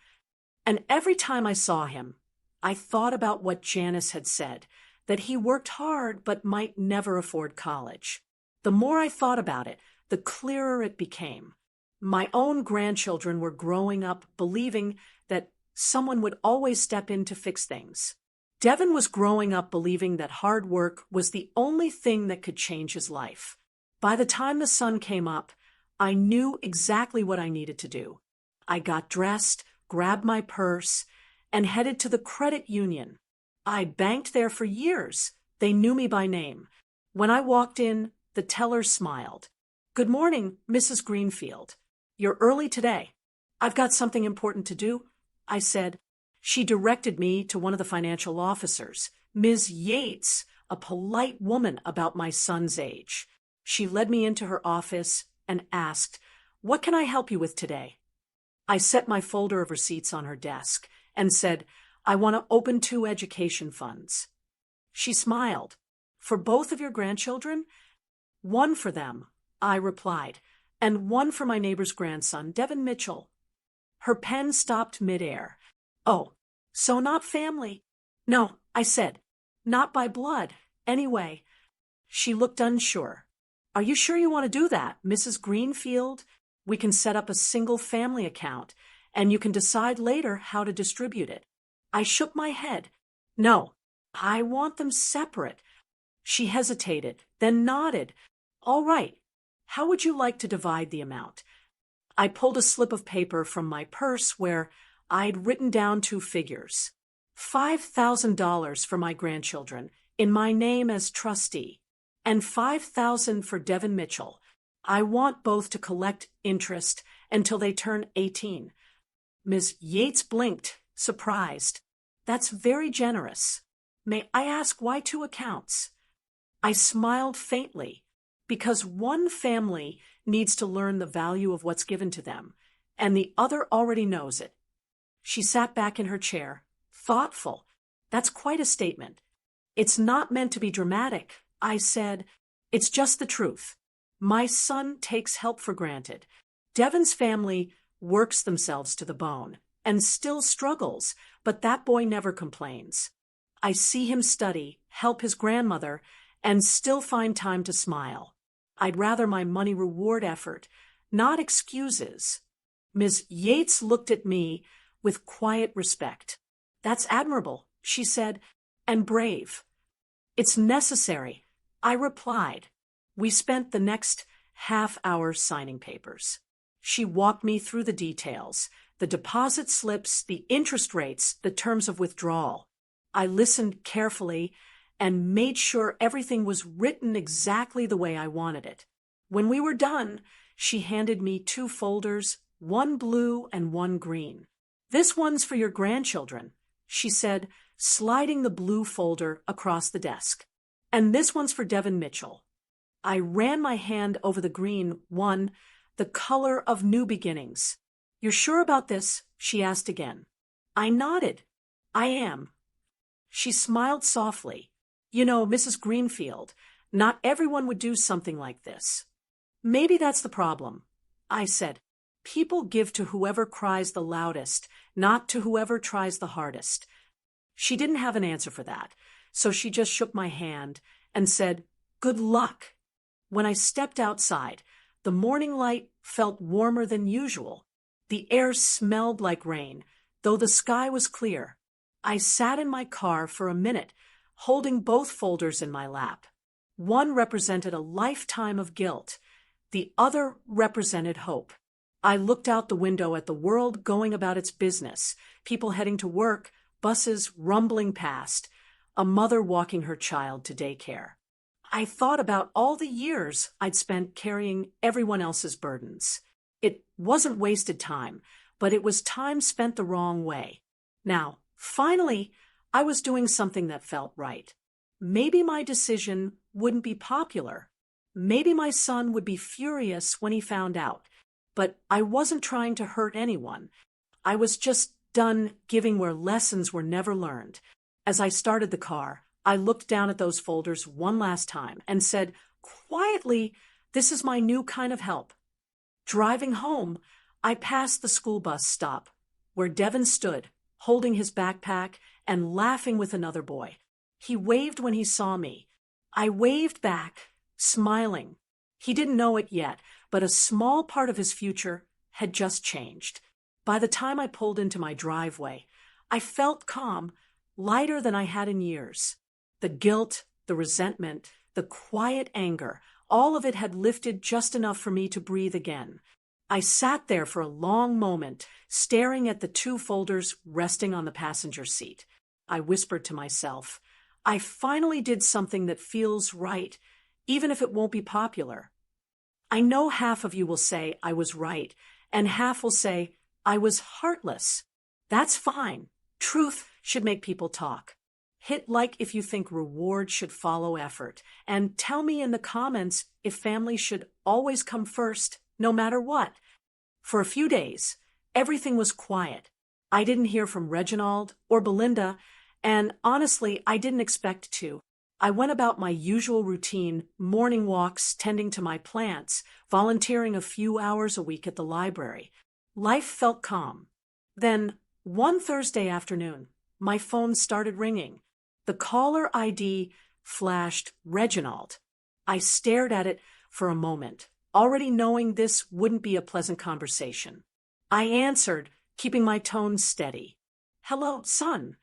And every time I saw him, I thought about what Janice had said, that he worked hard but might never afford college. The more I thought about it, the clearer it became. My own grandchildren were growing up believing that someone would always step in to fix things. Devin was growing up believing that hard work was the only thing that could change his life. By the time the sun came up, I knew exactly what I needed to do. I got dressed, grabbed my purse, and headed to the credit union. I banked there for years. They knew me by name. When I walked in, the teller smiled. "Good morning, Mrs. Greenfield. You're early today." "I've got something important to do," I said. She directed me to one of the financial officers, Ms. Yates, a polite woman about my son's age. She led me into her office and asked, "What can I help you with today?" I set my folder of receipts on her desk and said, "I want to open 2 education funds." She smiled. "For both of your grandchildren?" "One for them," I replied, "and one for my neighbor's grandson, Devin Mitchell." Her pen stopped midair. "Oh, so not family?" "No," I said. Not by blood. Anyway, she looked unsure. Are you sure you want to do that, Mrs. Greenfield? We can set up a single family account, and you can decide later how to distribute it. I shook my head. No, I want them separate. She hesitated, then nodded. All right. How would you like to divide the amount? I pulled a slip of paper from my purse where I'd written down two figures. $5,000 for my grandchildren, in my name as trustee, and $5,000 for Devin Mitchell. I want both to collect interest until they turn 18. Ms. Yates blinked, surprised. That's very generous. May I ask why two accounts? I smiled faintly. Because one family needs to learn the value of what's given to them, and the other already knows it. She sat back in her chair, thoughtful. That's quite a statement. It's not meant to be dramatic, I said. It's just the truth. My son takes help for granted. Devin's family works themselves to the bone and still struggles, but that boy never complains. I see him study, help his grandmother, and still find time to smile. I'd rather my money reward effort, not excuses. Ms. Yates looked at me with quiet respect. That's admirable, she said, and brave. It's necessary, I replied. We spent the next half hour signing papers. She walked me through the details, the deposit slips, the interest rates, the terms of withdrawal. I listened carefully and made sure everything was written exactly the way I wanted it. When we were done, she handed me two folders, one blue and one green. This one's for your grandchildren, she said, sliding the blue folder across the desk. And this one's for Devin Mitchell. I ran my hand over the green one, the color of new beginnings. You're sure about this? She asked again. I nodded. I am. She smiled softly. You know, Mrs. Greenfield, not everyone would do something like this. Maybe that's the problem, I said. People give to whoever cries the loudest, not to whoever tries the hardest. She didn't have an answer for that, so she just shook my hand and said, Good luck. When I stepped outside, the morning light felt warmer than usual. The air smelled like rain, though the sky was clear. I sat in my car for a minute, holding both folders in my lap. One represented a lifetime of guilt. The other represented hope. I looked out the window at the world going about its business, people heading to work, buses rumbling past, a mother walking her child to daycare. I thought about all the years I'd spent carrying everyone else's burdens. It wasn't wasted time, but it was time spent the wrong way. Now, finally, I was doing something that felt right. Maybe my decision wouldn't be popular. Maybe my son would be furious when he found out. But I wasn't trying to hurt anyone. I was just done giving where lessons were never learned. As I started the car, I looked down at those folders one last time and said, quietly, this is my new kind of help. Driving home, I passed the school bus stop, where Devin stood, holding his backpack and laughing with another boy. He waved when he saw me. I waved back, smiling. He didn't know it yet, but a small part of his future had just changed. By the time I pulled into my driveway, I felt calm, lighter than I had in years. The guilt, the resentment, the quiet anger, all of it had lifted just enough for me to breathe again. I sat there for a long moment, staring at the two folders resting on the passenger seat. I whispered to myself, I finally did something that feels right, even if it won't be popular. I know half of you will say I was right, and half will say I was heartless. That's fine. Truth should make people talk. Hit like if you think reward should follow effort, and tell me in the comments if family should always come first, no matter what. For a few days, everything was quiet. I didn't hear from Reginald or Belinda, and honestly, I didn't expect to. I went about my usual routine, morning walks, tending to my plants, volunteering a few hours a week at the library. Life felt calm. Then, one Thursday afternoon, my phone started ringing. The caller ID flashed Reginald. I stared at it for a moment, already knowing this wouldn't be a pleasant conversation. I answered, keeping my tone steady. "Hello, son."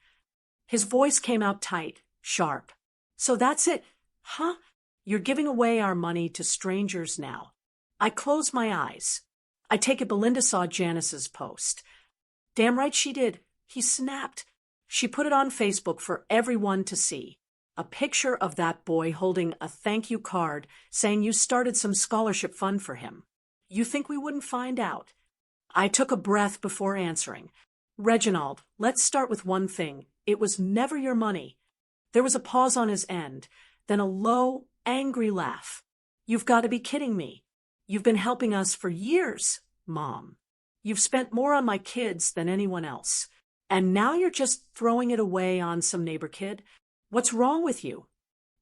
His voice came out tight, sharp. "So that's it, huh? You're giving away our money to strangers now." I closed my eyes. I take it Belinda saw Janice's post. Damn right she did. He snapped. She put it on Facebook for everyone to see. A picture of that boy holding a thank you card saying you started some scholarship fund for him. You think we wouldn't find out? I took a breath before answering. "Reginald, let's start with one thing. It was never your money." There was a pause on his end, then a low, angry laugh. "You've got to be kidding me. You've been helping us for years, Mom. You've spent more on my kids than anyone else. And now you're just throwing it away on some neighbor kid? What's wrong with you?"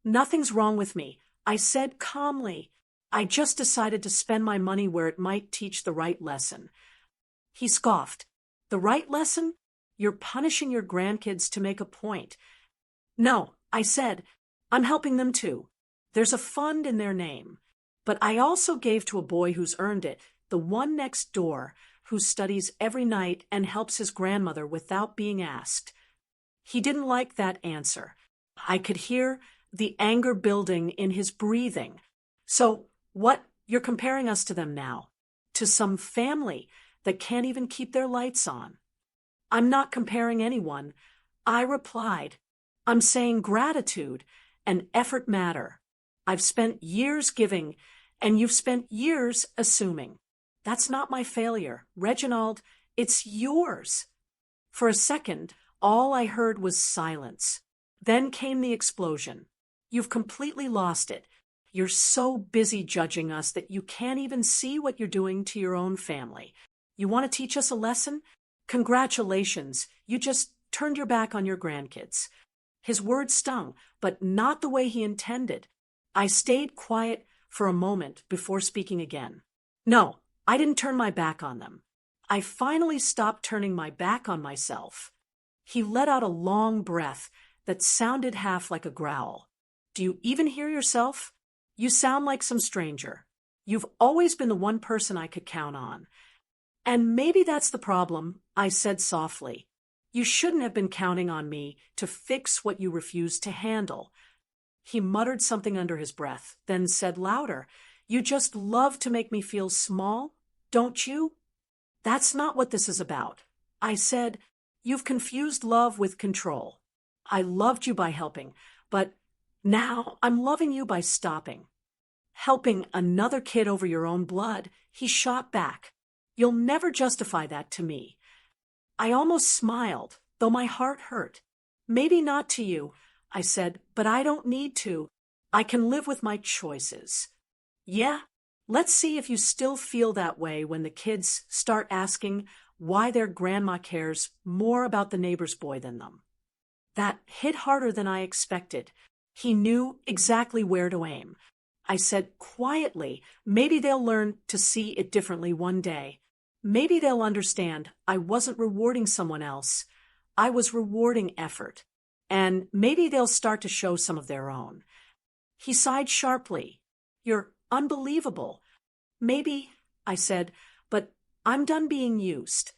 "Nothing's wrong with me," I said calmly. "I just decided to spend my money where it might teach the right lesson." He scoffed. "The right lesson? You're punishing your grandkids to make a point." "No," I said, "I'm helping them too. There's a fund in their name. But I also gave to a boy who's earned it, the one next door, who studies every night and helps his grandmother without being asked." He didn't like that answer. I could hear the anger building in his breathing. "So what, you're comparing us to them now? To some family that can't even keep their lights on?" "I'm not comparing anyone," I replied. "I'm saying gratitude and effort matter. I've spent years giving, and you've spent years assuming. That's not my failure, Reginald, it's yours." For a second, all I heard was silence. Then came the explosion. "You've completely lost it. You're so busy judging us that you can't even see what you're doing to your own family. You want to teach us a lesson? Congratulations, you just turned your back on your grandkids." His words stung, but not the way he intended. I stayed quiet for a moment before speaking again. "No, I didn't turn my back on them. I finally stopped turning my back on myself." He let out a long breath that sounded half like a growl. "Do you even hear yourself? You sound like some stranger. You've always been the one person I could count on." "And maybe that's the problem," I said softly. "You shouldn't have been counting on me to fix what you refused to handle." He muttered something under his breath, then said louder, "You just love to make me feel small, don't you?" "That's not what this is about." I said, "You've confused love with control. I loved you by helping, but now I'm loving you by stopping." "Helping another kid over your own blood," he shot back. "You'll never justify that to me." I almost smiled, though my heart hurt. "Maybe not to you," I said, "but I don't need to. I can live with my choices." "Yeah? Let's see if you still feel that way when the kids start asking why their grandma cares more about the neighbor's boy than them." That hit harder than I expected. He knew exactly where to aim. I said quietly, "Maybe they'll learn to see it differently one day. Maybe they'll understand I wasn't rewarding someone else. I was rewarding effort. And maybe they'll start to show some of their own." He sighed sharply. "You're unbelievable." "Maybe," I said, "but I'm done being used."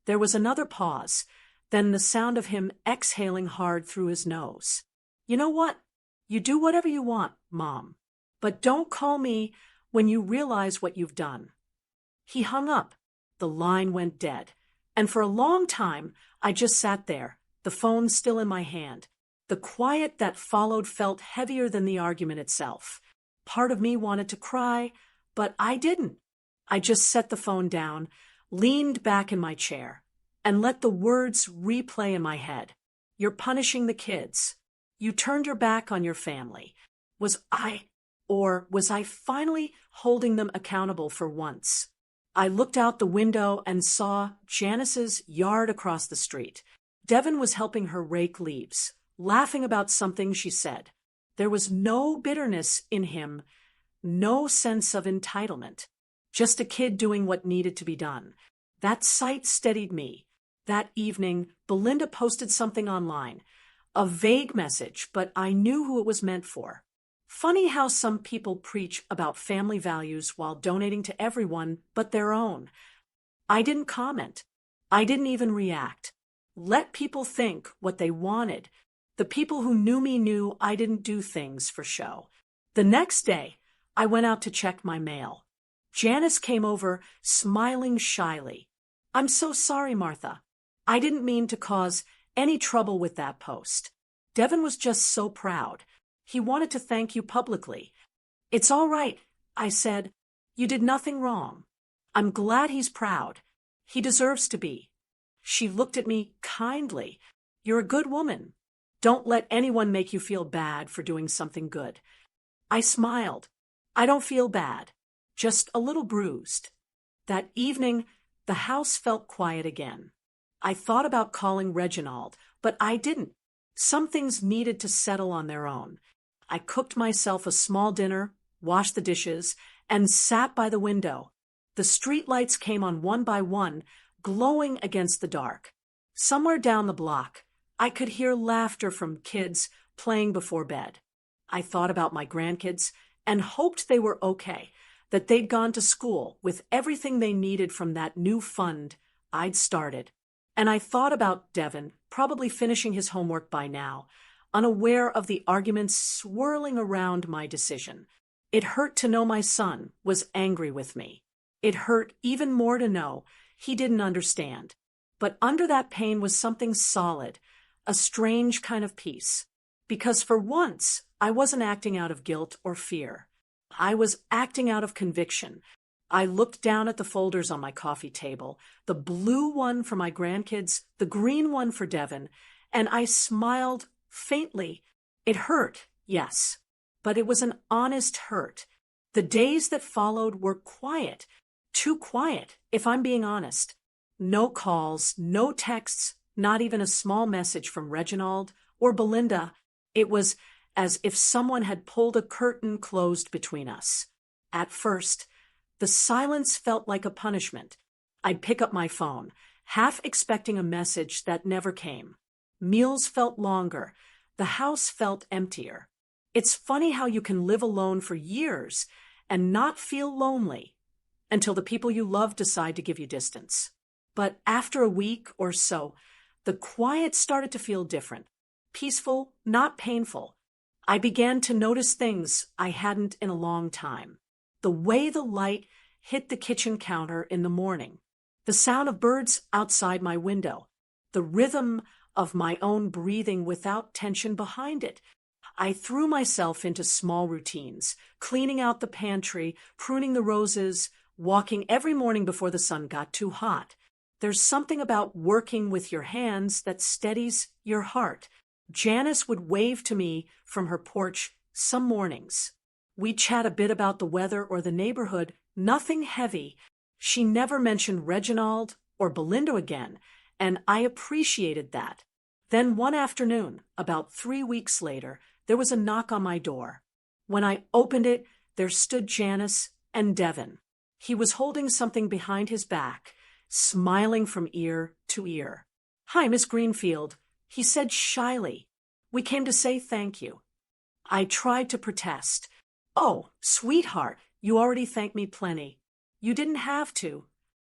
There was another pause, then the sound of him exhaling hard through his nose. "You know what? You do whatever you want, Mom. But don't call me when you realize what you've done." He hung up. The line went dead. And for a long time, I just sat there, the phone still in my hand. The quiet that followed felt heavier than the argument itself. Part of me wanted to cry, but I didn't. I just set the phone down, leaned back in my chair, and let the words replay in my head. "You're punishing the kids. You turned your back on your family. Was I finally holding them accountable for once?" I looked out the window and saw Janice's yard across the street. Devin was helping her rake leaves, laughing about something she said. There was no bitterness in him, no sense of entitlement. Just a kid doing what needed to be done. That sight steadied me. That evening, Belinda posted something online. A vague message, but I knew who it was meant for. Funny how some people preach about family values while donating to everyone but their own. I didn't comment. I didn't even react. Let people think what they wanted. The people who knew me knew I didn't do things for show. The next day, I went out to check my mail. Janice came over, smiling shyly. "I'm so sorry, Martha. I didn't mean to cause any trouble with that post. Devin was just so proud. He wanted to thank you publicly." "It's all right," I said. "You did nothing wrong. I'm glad he's proud. He deserves to be." She looked at me kindly. "You're a good woman. Don't let anyone make you feel bad for doing something good." I smiled. "I don't feel bad, just a little bruised." That evening, the house felt quiet again. I thought about calling Reginald, but I didn't. Some things needed to settle on their own. I cooked myself a small dinner, washed the dishes, and sat by the window. The street lights came on one by one, glowing against the dark. Somewhere down the block, I could hear laughter from kids playing before bed. I thought about my grandkids and hoped they were okay, that they'd gone to school with everything they needed from that new fund I'd started. And I thought about Devin, probably finishing his homework by now, unaware of the arguments swirling around my decision. It hurt to know my son was angry with me. It hurt even more to know he didn't understand. But under that pain was something solid, a strange kind of peace. Because for once, I wasn't acting out of guilt or fear. I was acting out of conviction. I looked down at the folders on my coffee table, the blue one for my grandkids, the green one for Devin, and I smiled faintly. It hurt, yes, but it was an honest hurt. The days that followed were quiet, too quiet, if I'm being honest. No calls, no texts, not even a small message from Reginald or Belinda. It was as if someone had pulled a curtain closed between us. At first, the silence felt like a punishment. I'd pick up my phone, half expecting a message that never came. Meals felt longer. The house felt emptier. It's funny how you can live alone for years and not feel lonely until the people you love decide to give you distance. But after a week or so, the quiet started to feel different. Peaceful, not painful. I began to notice things I hadn't in a long time. The way the light hit the kitchen counter in the morning, the sound of birds outside my window, the rhythm of my own breathing without tension behind it. I threw myself into small routines, cleaning out the pantry, pruning the roses, walking every morning before the sun got too hot. There's something about working with your hands that steadies your heart. Janice would wave to me from her porch some mornings. We'd chat a bit about the weather or the neighborhood, nothing heavy. She never mentioned Reginald or Belinda again, and I appreciated that. Then one afternoon, about 3 weeks later, there was a knock on my door. When I opened it, there stood Janice and Devin. He was holding something behind his back, smiling from ear to ear. "Hi, Miss Greenfield," he said shyly. "We came to say thank you." I tried to protest. "Oh, sweetheart, you already thanked me plenty. You didn't have to."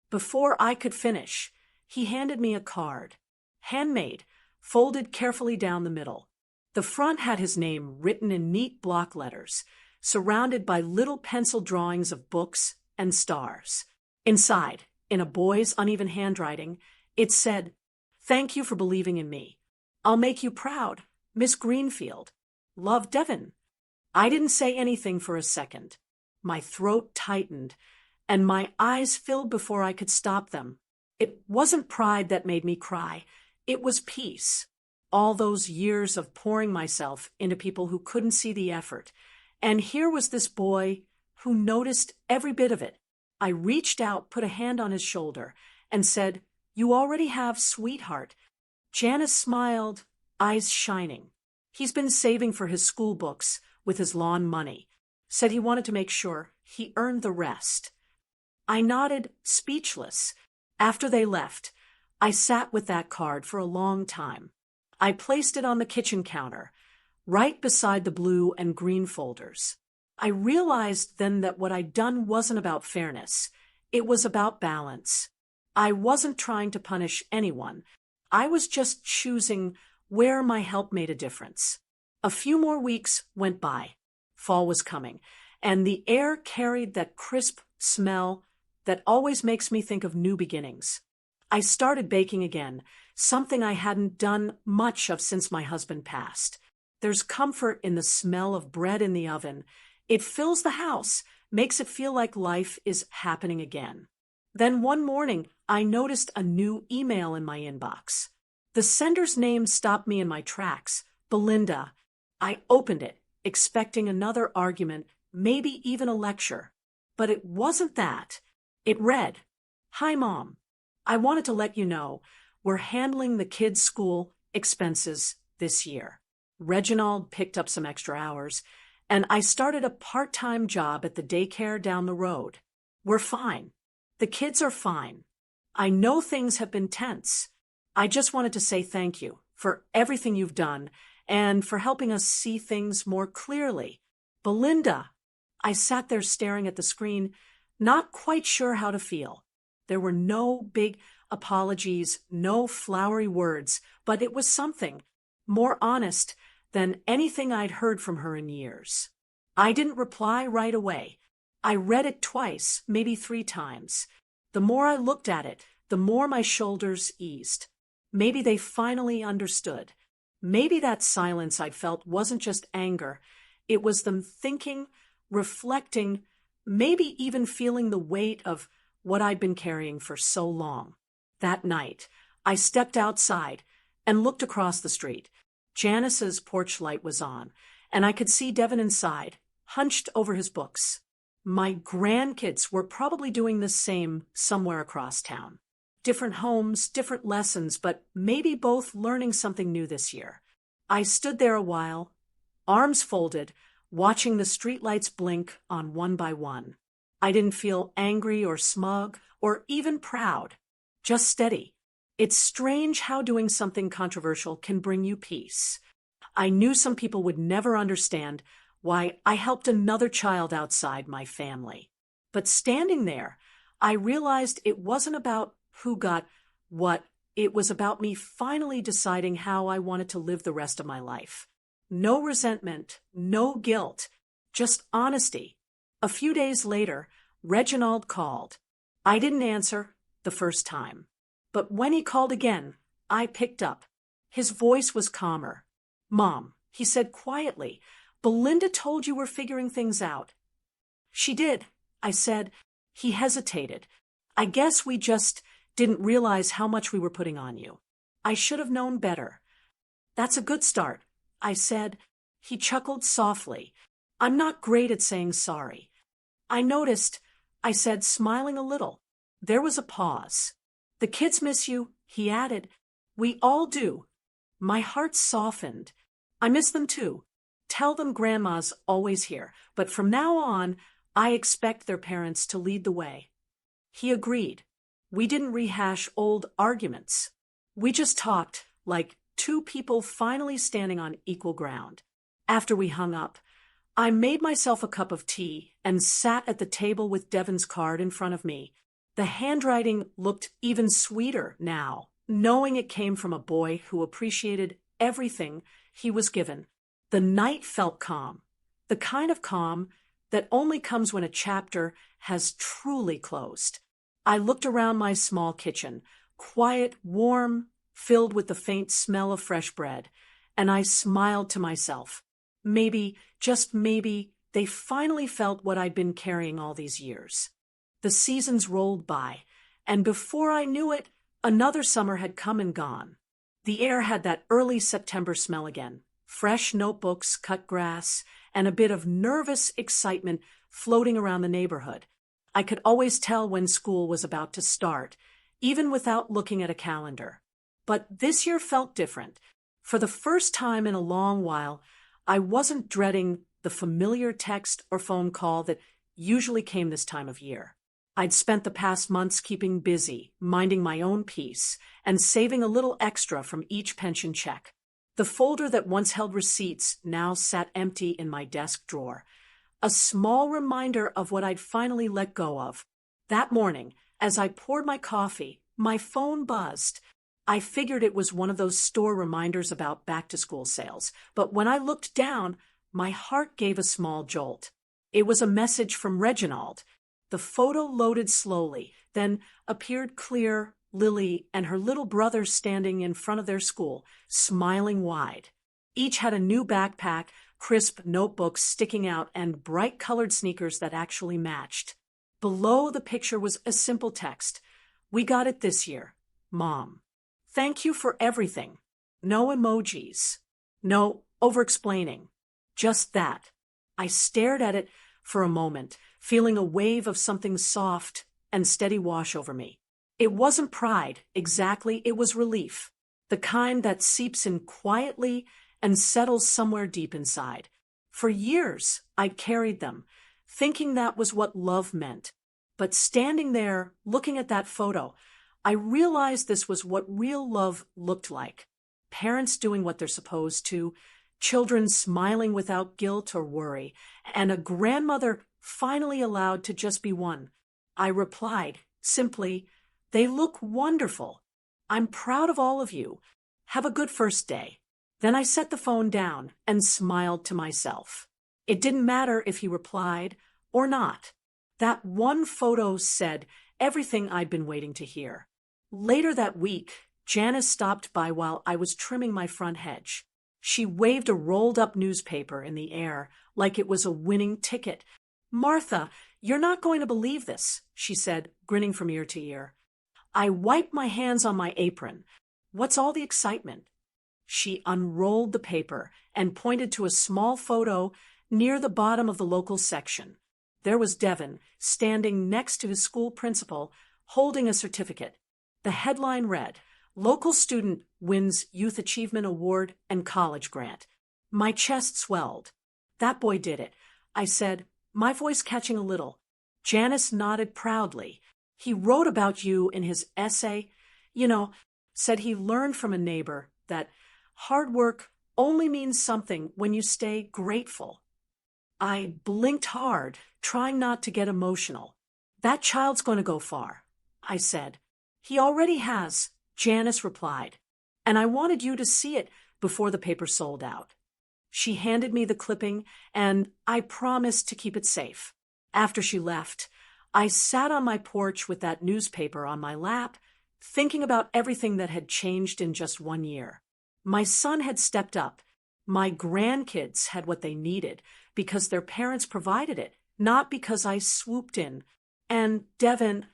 Before I could finish, he handed me a card. Handmade, folded carefully down the middle. The front had his name written in neat block letters, surrounded by little pencil drawings of books and stars. Inside, in a boy's uneven handwriting, it said, "Thank you for believing in me. I'll make you proud, Miss Greenfield. Love, Devin." I didn't say anything for a second. My throat tightened, and my eyes filled before I could stop them. It wasn't pride that made me cry. It was peace. All those years of pouring myself into people who couldn't see the effort. And here was this boy who noticed every bit of it. I reached out, put a hand on his shoulder, and said, "You already have, sweetheart." Janice smiled, eyes shining. He's been saving for his school books with his lawn money. Said he wanted to make sure he earned the rest. I nodded, speechless. After they left, I sat with that card for a long time. I placed it on the kitchen counter, right beside the blue and green folders. I realized then that what I'd done wasn't about fairness. It was about balance. I wasn't trying to punish anyone. I was just choosing where my help made a difference. A few more weeks went by. Fall was coming, and the air carried that crisp smell that always makes me think of new beginnings. I started baking again, something I hadn't done much of since my husband passed. There's comfort in the smell of bread in the oven. It fills the house, makes it feel like life is happening again. Then one morning, I noticed a new email in my inbox. The sender's name stopped me in my tracks. Belinda. I opened it, expecting another argument, maybe even a lecture. But it wasn't that. It read, "Hi, Mom. I wanted to let you know we're handling the kids' school expenses this year. Reginald picked up some extra hours, and I started a part-time job at the daycare down the road. We're fine. The kids are fine. I know things have been tense. I just wanted to say thank you for everything you've done and for helping us see things more clearly. Belinda." I sat there staring at the screen, not quite sure how to feel. There were no big apologies, no flowery words, but it was something more honest than anything I'd heard from her in years. I didn't reply right away. I read it twice, maybe 3 times. The more I looked at it, the more my shoulders eased. Maybe they finally understood. Maybe that silence I'd felt wasn't just anger. It was them thinking, reflecting, maybe even feeling the weight of what I'd been carrying for so long. That night, I stepped outside and looked across the street. Janice's porch light was on, and I could see Devin inside, hunched over his books. My grandkids were probably doing the same somewhere across town. Different homes, different lessons, but maybe both learning something new this year. I stood there a while, arms folded, watching the streetlights blink on one by one. I didn't feel angry or smug or even proud, just steady. It's strange how doing something controversial can bring you peace. I knew some people would never understand why I helped another child outside my family. But standing there, I realized it wasn't about who got what. It was about me finally deciding how I wanted to live the rest of my life. No resentment, no guilt, just honesty. A few days later, Reginald called. I didn't answer the first time. But when he called again, I picked up. His voice was calmer. "Mom," he said quietly, "Belinda told you we're figuring things out." "She did," I said. He hesitated. "I guess we just didn't realize how much we were putting on you. I should have known better." "That's a good start," I said. He chuckled softly. "I'm not great at saying sorry." "I noticed," I said, smiling a little. There was a pause. "The kids miss you," he added. "We all do." My heart softened. "I miss them too. Tell them Grandma's always here, but from now on, I expect their parents to lead the way." He agreed. We didn't rehash old arguments. We just talked like 2 people finally standing on equal ground. After we hung up, I made myself a cup of tea and sat at the table with Devin's card in front of me. The handwriting looked even sweeter now, knowing it came from a boy who appreciated everything he was given. The night felt calm, the kind of calm that only comes when a chapter has truly closed. I looked around my small kitchen, quiet, warm, filled with the faint smell of fresh bread, and I smiled to myself. Maybe, just maybe, they finally felt what I'd been carrying all these years. The seasons rolled by, and before I knew it, another summer had come and gone. The air had that early September smell again, fresh notebooks, cut grass, and a bit of nervous excitement floating around the neighborhood. I could always tell when school was about to start, even without looking at a calendar. But this year felt different. For the first time in a long while, I wasn't dreading the familiar text or phone call that usually came this time of year. I'd spent the past months keeping busy, minding my own peace, and saving a little extra from each pension check. The folder that once held receipts now sat empty in my desk drawer. A small reminder of what I'd finally let go of. That morning, as I poured my coffee, my phone buzzed. I figured it was one of those store reminders about back-to-school sales, but when I looked down, my heart gave a small jolt. It was a message from Reginald. The photo loaded slowly, then appeared clear, Lily and her little brother standing in front of their school, smiling wide. Each had a new backpack, crisp notebooks sticking out, and bright-colored sneakers that actually matched. Below the picture was a simple text. "We got it this year, Mom. Thank you for everything." No emojis. No over-explaining. Just that. I stared at it for a moment, feeling a wave of something soft and steady wash over me. It wasn't pride, exactly, it was relief. The kind that seeps in quietly and settles somewhere deep inside. For years, I'd carried them, thinking that was what love meant. But standing there, looking at that photo, I realized this was what real love looked like. Parents doing what they're supposed to, children smiling without guilt or worry, and a grandmother finally allowed to just be one. I replied, simply, "They look wonderful. I'm proud of all of you. Have a good first day." Then I set the phone down and smiled to myself. It didn't matter if he replied or not. That one photo said everything I'd been waiting to hear. Later that week, Janice stopped by while I was trimming my front hedge. She waved a rolled-up newspaper in the air like it was a winning ticket. "Martha, you're not going to believe this," she said, grinning from ear to ear. I wiped my hands on my apron. "What's all the excitement?" She unrolled the paper and pointed to a small photo near the bottom of the local section. There was Devin, standing next to his school principal, holding a certificate. The headline read, "Local student wins Youth Achievement Award and college grant." My chest swelled. "That boy did it," I said, my voice catching a little. Janice nodded proudly. "He wrote about you in his essay. Said he learned from a neighbor that hard work only means something when you stay grateful." I blinked hard, trying not to get emotional. "That child's going to go far," I said. "He already has," Janice replied. "And I wanted you to see it before the paper sold out." She handed me the clipping, and I promised to keep it safe. After she left, I sat on my porch with that newspaper on my lap, thinking about everything that had changed in just 1 year. My son had stepped up. My grandkids had what they needed because their parents provided it, not because I swooped in. And Devin,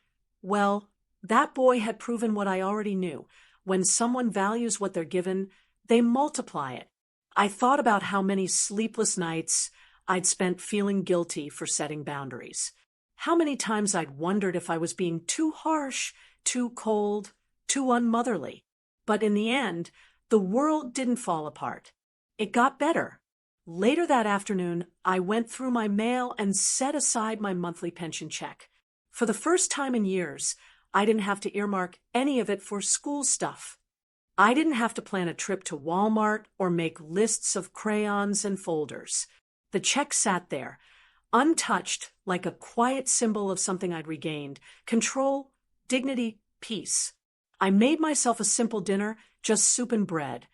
well, that boy had proven what I already knew. When someone values what they're given, they multiply it. I thought about how many sleepless nights I'd spent feeling guilty for setting boundaries. How many times I'd wondered if I was being too harsh, too cold, too unmotherly. But in the end, the world didn't fall apart. It got better. Later that afternoon, I went through my mail and set aside my monthly pension check. For the first time in years, I didn't have to earmark any of it for school stuff. I didn't have to plan a trip to Walmart or make lists of crayons and folders. The check sat there, untouched, like a quiet symbol of something I'd regained: control, dignity, peace. I made myself a simple dinner, just soup and bread,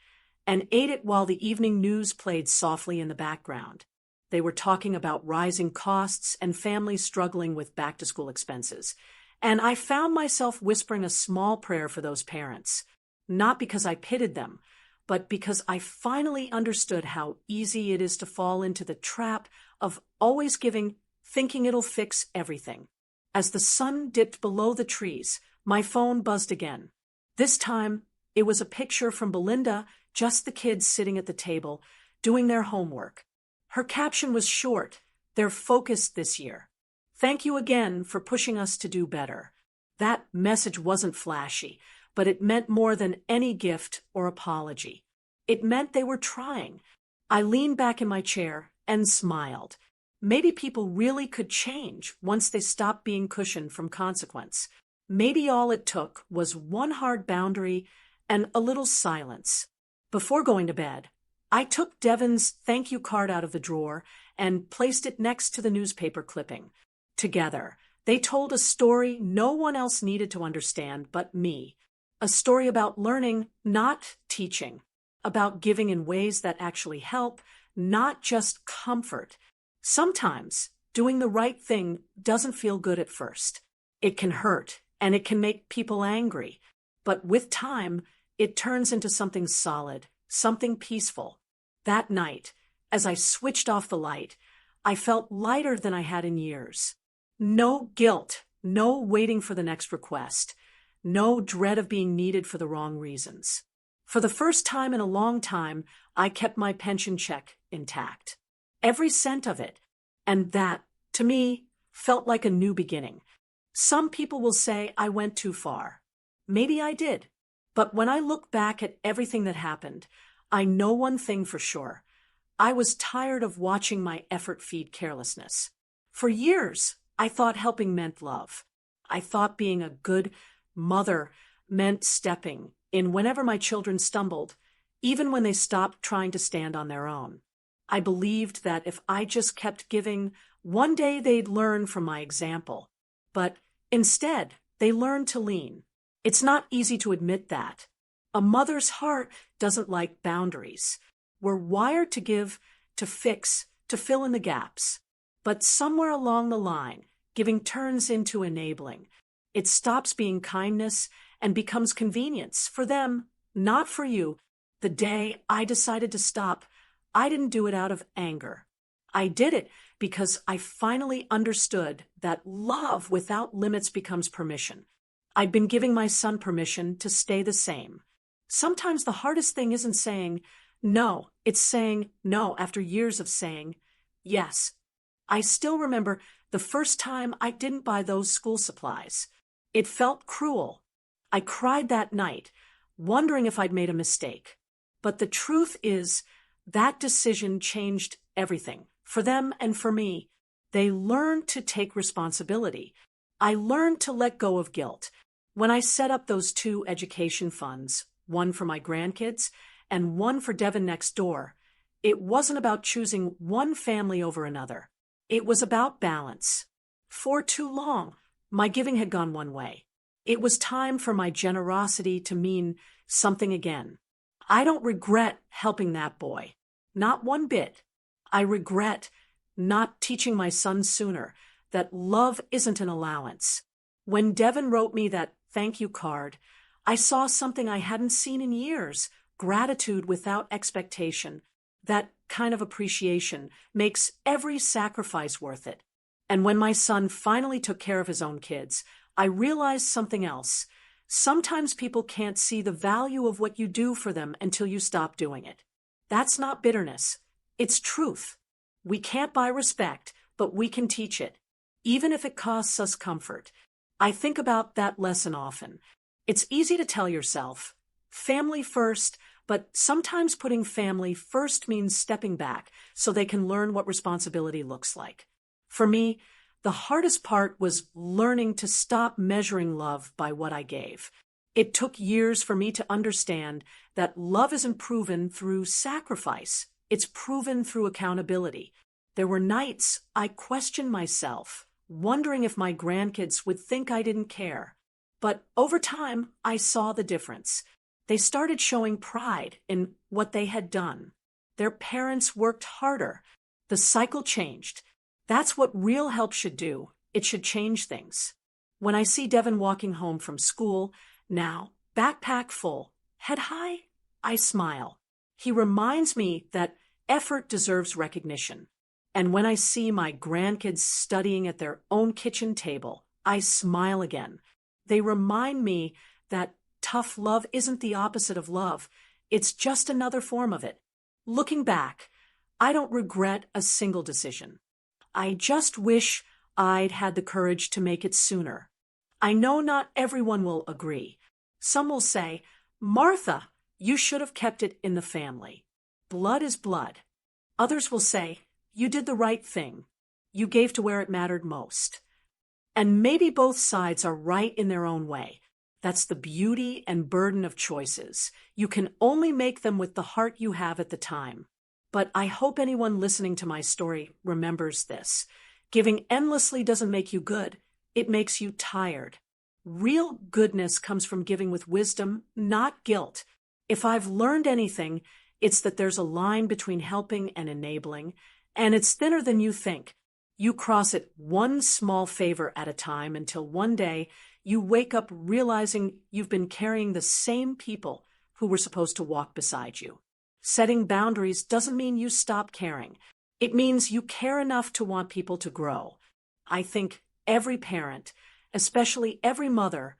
and ate it while the evening news played softly in the background. They were talking about rising costs and families struggling with back-to-school expenses, and I found myself whispering a small prayer for those parents, not because I pitied them, but because I finally understood how easy it is to fall into the trap of always giving, thinking it'll fix everything. As the sun dipped below the trees, my phone buzzed again. This time, it was a picture from Belinda, just the kids sitting at the table, doing their homework. Her caption was short: "They're focused this year. Thank you again for pushing us to do better." That message wasn't flashy, but it meant more than any gift or apology. It meant they were trying. I leaned back in my chair and smiled. Maybe people really could change once they stopped being cushioned from consequence. Maybe all it took was one hard boundary and a little silence. Before going to bed, I took Devon's thank you card out of the drawer and placed it next to the newspaper clipping. Together, they told a story no one else needed to understand but me. A story about learning, not teaching. About giving in ways that actually help, not just comfort. Sometimes, doing the right thing doesn't feel good at first. It can hurt, and it can make people angry. But with time, it turns into something solid, something peaceful. That night, as I switched off the light, I felt lighter than I had in years. No guilt, no waiting for the next request, no dread of being needed for the wrong reasons. For the first time in a long time, I kept my pension check intact. Every cent of it. And that, to me, felt like a new beginning. Some people will say I went too far. Maybe I did. But when I look back at everything that happened, I know one thing for sure. I was tired of watching my effort feed carelessness. For years, I thought helping meant love. I thought being a good mother meant stepping in whenever my children stumbled, even when they stopped trying to stand on their own. I believed that if I just kept giving, one day they'd learn from my example. But instead, they learned to lean. It's not easy to admit that. A mother's heart doesn't like boundaries. We're wired to give, to fix, to fill in the gaps. But somewhere along the line, giving turns into enabling. It stops being kindness and becomes convenience for them, not for you. The day I decided to stop, I didn't do it out of anger. I did it because I finally understood that love without limits becomes permission. I'd been giving my son permission to stay the same. Sometimes the hardest thing isn't saying no, it's saying no after years of saying yes. I still remember the first time I didn't buy those school supplies. It felt cruel. I cried that night, wondering if I'd made a mistake. But the truth is, that decision changed everything, for them and for me. They learned to take responsibility. I learned to let go of guilt. When I set up those 2 education funds, one for my grandkids and one for Devon next door, it wasn't about choosing one family over another. It was about balance. For too long, my giving had gone one way. It was time for my generosity to mean something again. I don't regret helping that boy. Not one bit. I regret not teaching my son sooner that love isn't an allowance. When Devon wrote me that thank you card, I saw something I hadn't seen in years, gratitude without expectation. That kind of appreciation makes every sacrifice worth it. And when my son finally took care of his own kids, I realized something else. Sometimes people can't see the value of what you do for them until you stop doing it. That's not bitterness. It's truth. We can't buy respect, but we can teach it, even if it costs us comfort. I think about that lesson often. It's easy to tell yourself, family first, but sometimes putting family first means stepping back so they can learn what responsibility looks like. For me, the hardest part was learning to stop measuring love by what I gave. It took years for me to understand that love isn't proven through sacrifice. It's proven through accountability. There were nights I questioned myself, wondering if my grandkids would think I didn't care. But over time, I saw the difference. They started showing pride in what they had done. Their parents worked harder. The cycle changed. That's what real help should do. It should change things. When I see Devon walking home from school, now, backpack full, head high, I smile. He reminds me that effort deserves recognition. And when I see my grandkids studying at their own kitchen table, I smile again. They remind me that tough love isn't the opposite of love. It's just another form of it. Looking back, I don't regret a single decision. I just wish I'd had the courage to make it sooner. I know not everyone will agree. Some will say, Martha, you should have kept it in the family. Blood is blood. Others will say, you did the right thing. You gave to where it mattered most. And maybe both sides are right in their own way. That's the beauty and burden of choices. You can only make them with the heart you have at the time. But I hope anyone listening to my story remembers this. Giving endlessly doesn't make you good. It makes you tired. Real goodness comes from giving with wisdom, not guilt. If I've learned anything, it's that there's a line between helping and enabling, and it's thinner than you think. You cross it one small favor at a time until one day you wake up realizing you've been carrying the same people who were supposed to walk beside you. Setting boundaries doesn't mean you stop caring. It means you care enough to want people to grow. I think every parent, especially every mother,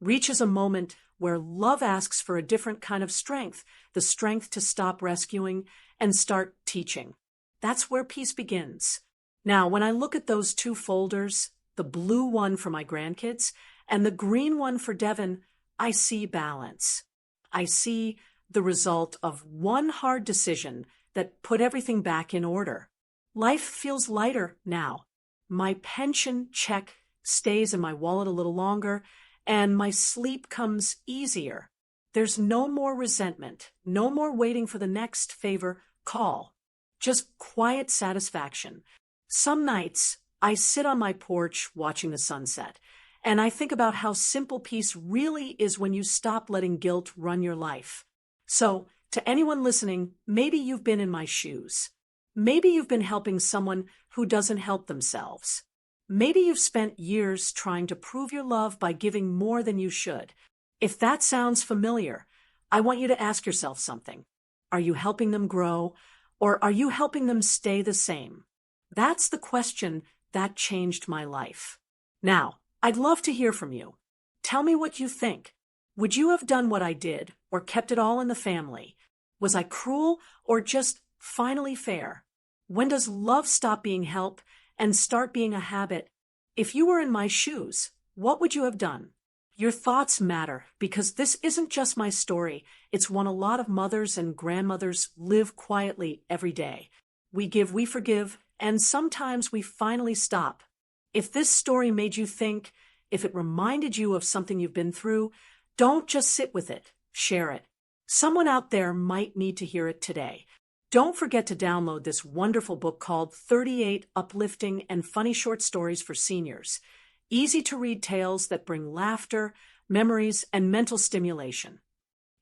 reaches a moment where love asks for a different kind of strength, the strength to stop rescuing and start teaching. That's where peace begins. Now, when I look at those two folders, the blue one for my grandkids and the green one for Devin, I see balance. I see the result of one hard decision that put everything back in order. Life feels lighter now. My pension check stays in my wallet a little longer, and my sleep comes easier. There's no more resentment, no more waiting for the next favor call. Just quiet satisfaction. Some nights, I sit on my porch watching the sunset, and I think about how simple peace really is when you stop letting guilt run your life. So, to anyone listening, maybe you've been in my shoes. Maybe you've been helping someone who doesn't help themselves. Maybe you've spent years trying to prove your love by giving more than you should. If that sounds familiar, I want you to ask yourself something. Are you helping them grow, or are you helping them stay the same? That's the question that changed my life. Now, I'd love to hear from you. Tell me what you think. Would you have done what I did, or kept it all in the family? Was I cruel, or just finally fair? When does love stop being help and start being a habit? If you were in my shoes, what would you have done? Your thoughts matter, because this isn't just my story. It's one a lot of mothers and grandmothers live quietly every day. We give, we forgive, and sometimes we finally stop. If this story made you think, if it reminded you of something you've been through, don't just sit with it. Share it. Someone out there might need to hear it today. Don't forget to download this wonderful book called 38 Uplifting and Funny Short Stories for Seniors. Easy-to-read tales that bring laughter, memories, and mental stimulation.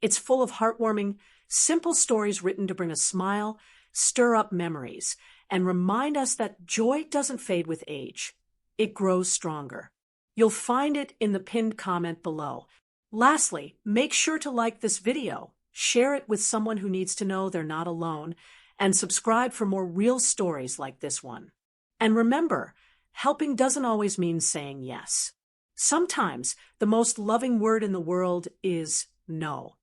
It's full of heartwarming, simple stories written to bring a smile, stir up memories, and remind us that joy doesn't fade with age. It grows stronger. You'll find it in the pinned comment below. Lastly, make sure to like this video, share it with someone who needs to know they're not alone, and subscribe for more real stories like this one. And remember, helping doesn't always mean saying yes. Sometimes the most loving word in the world is no.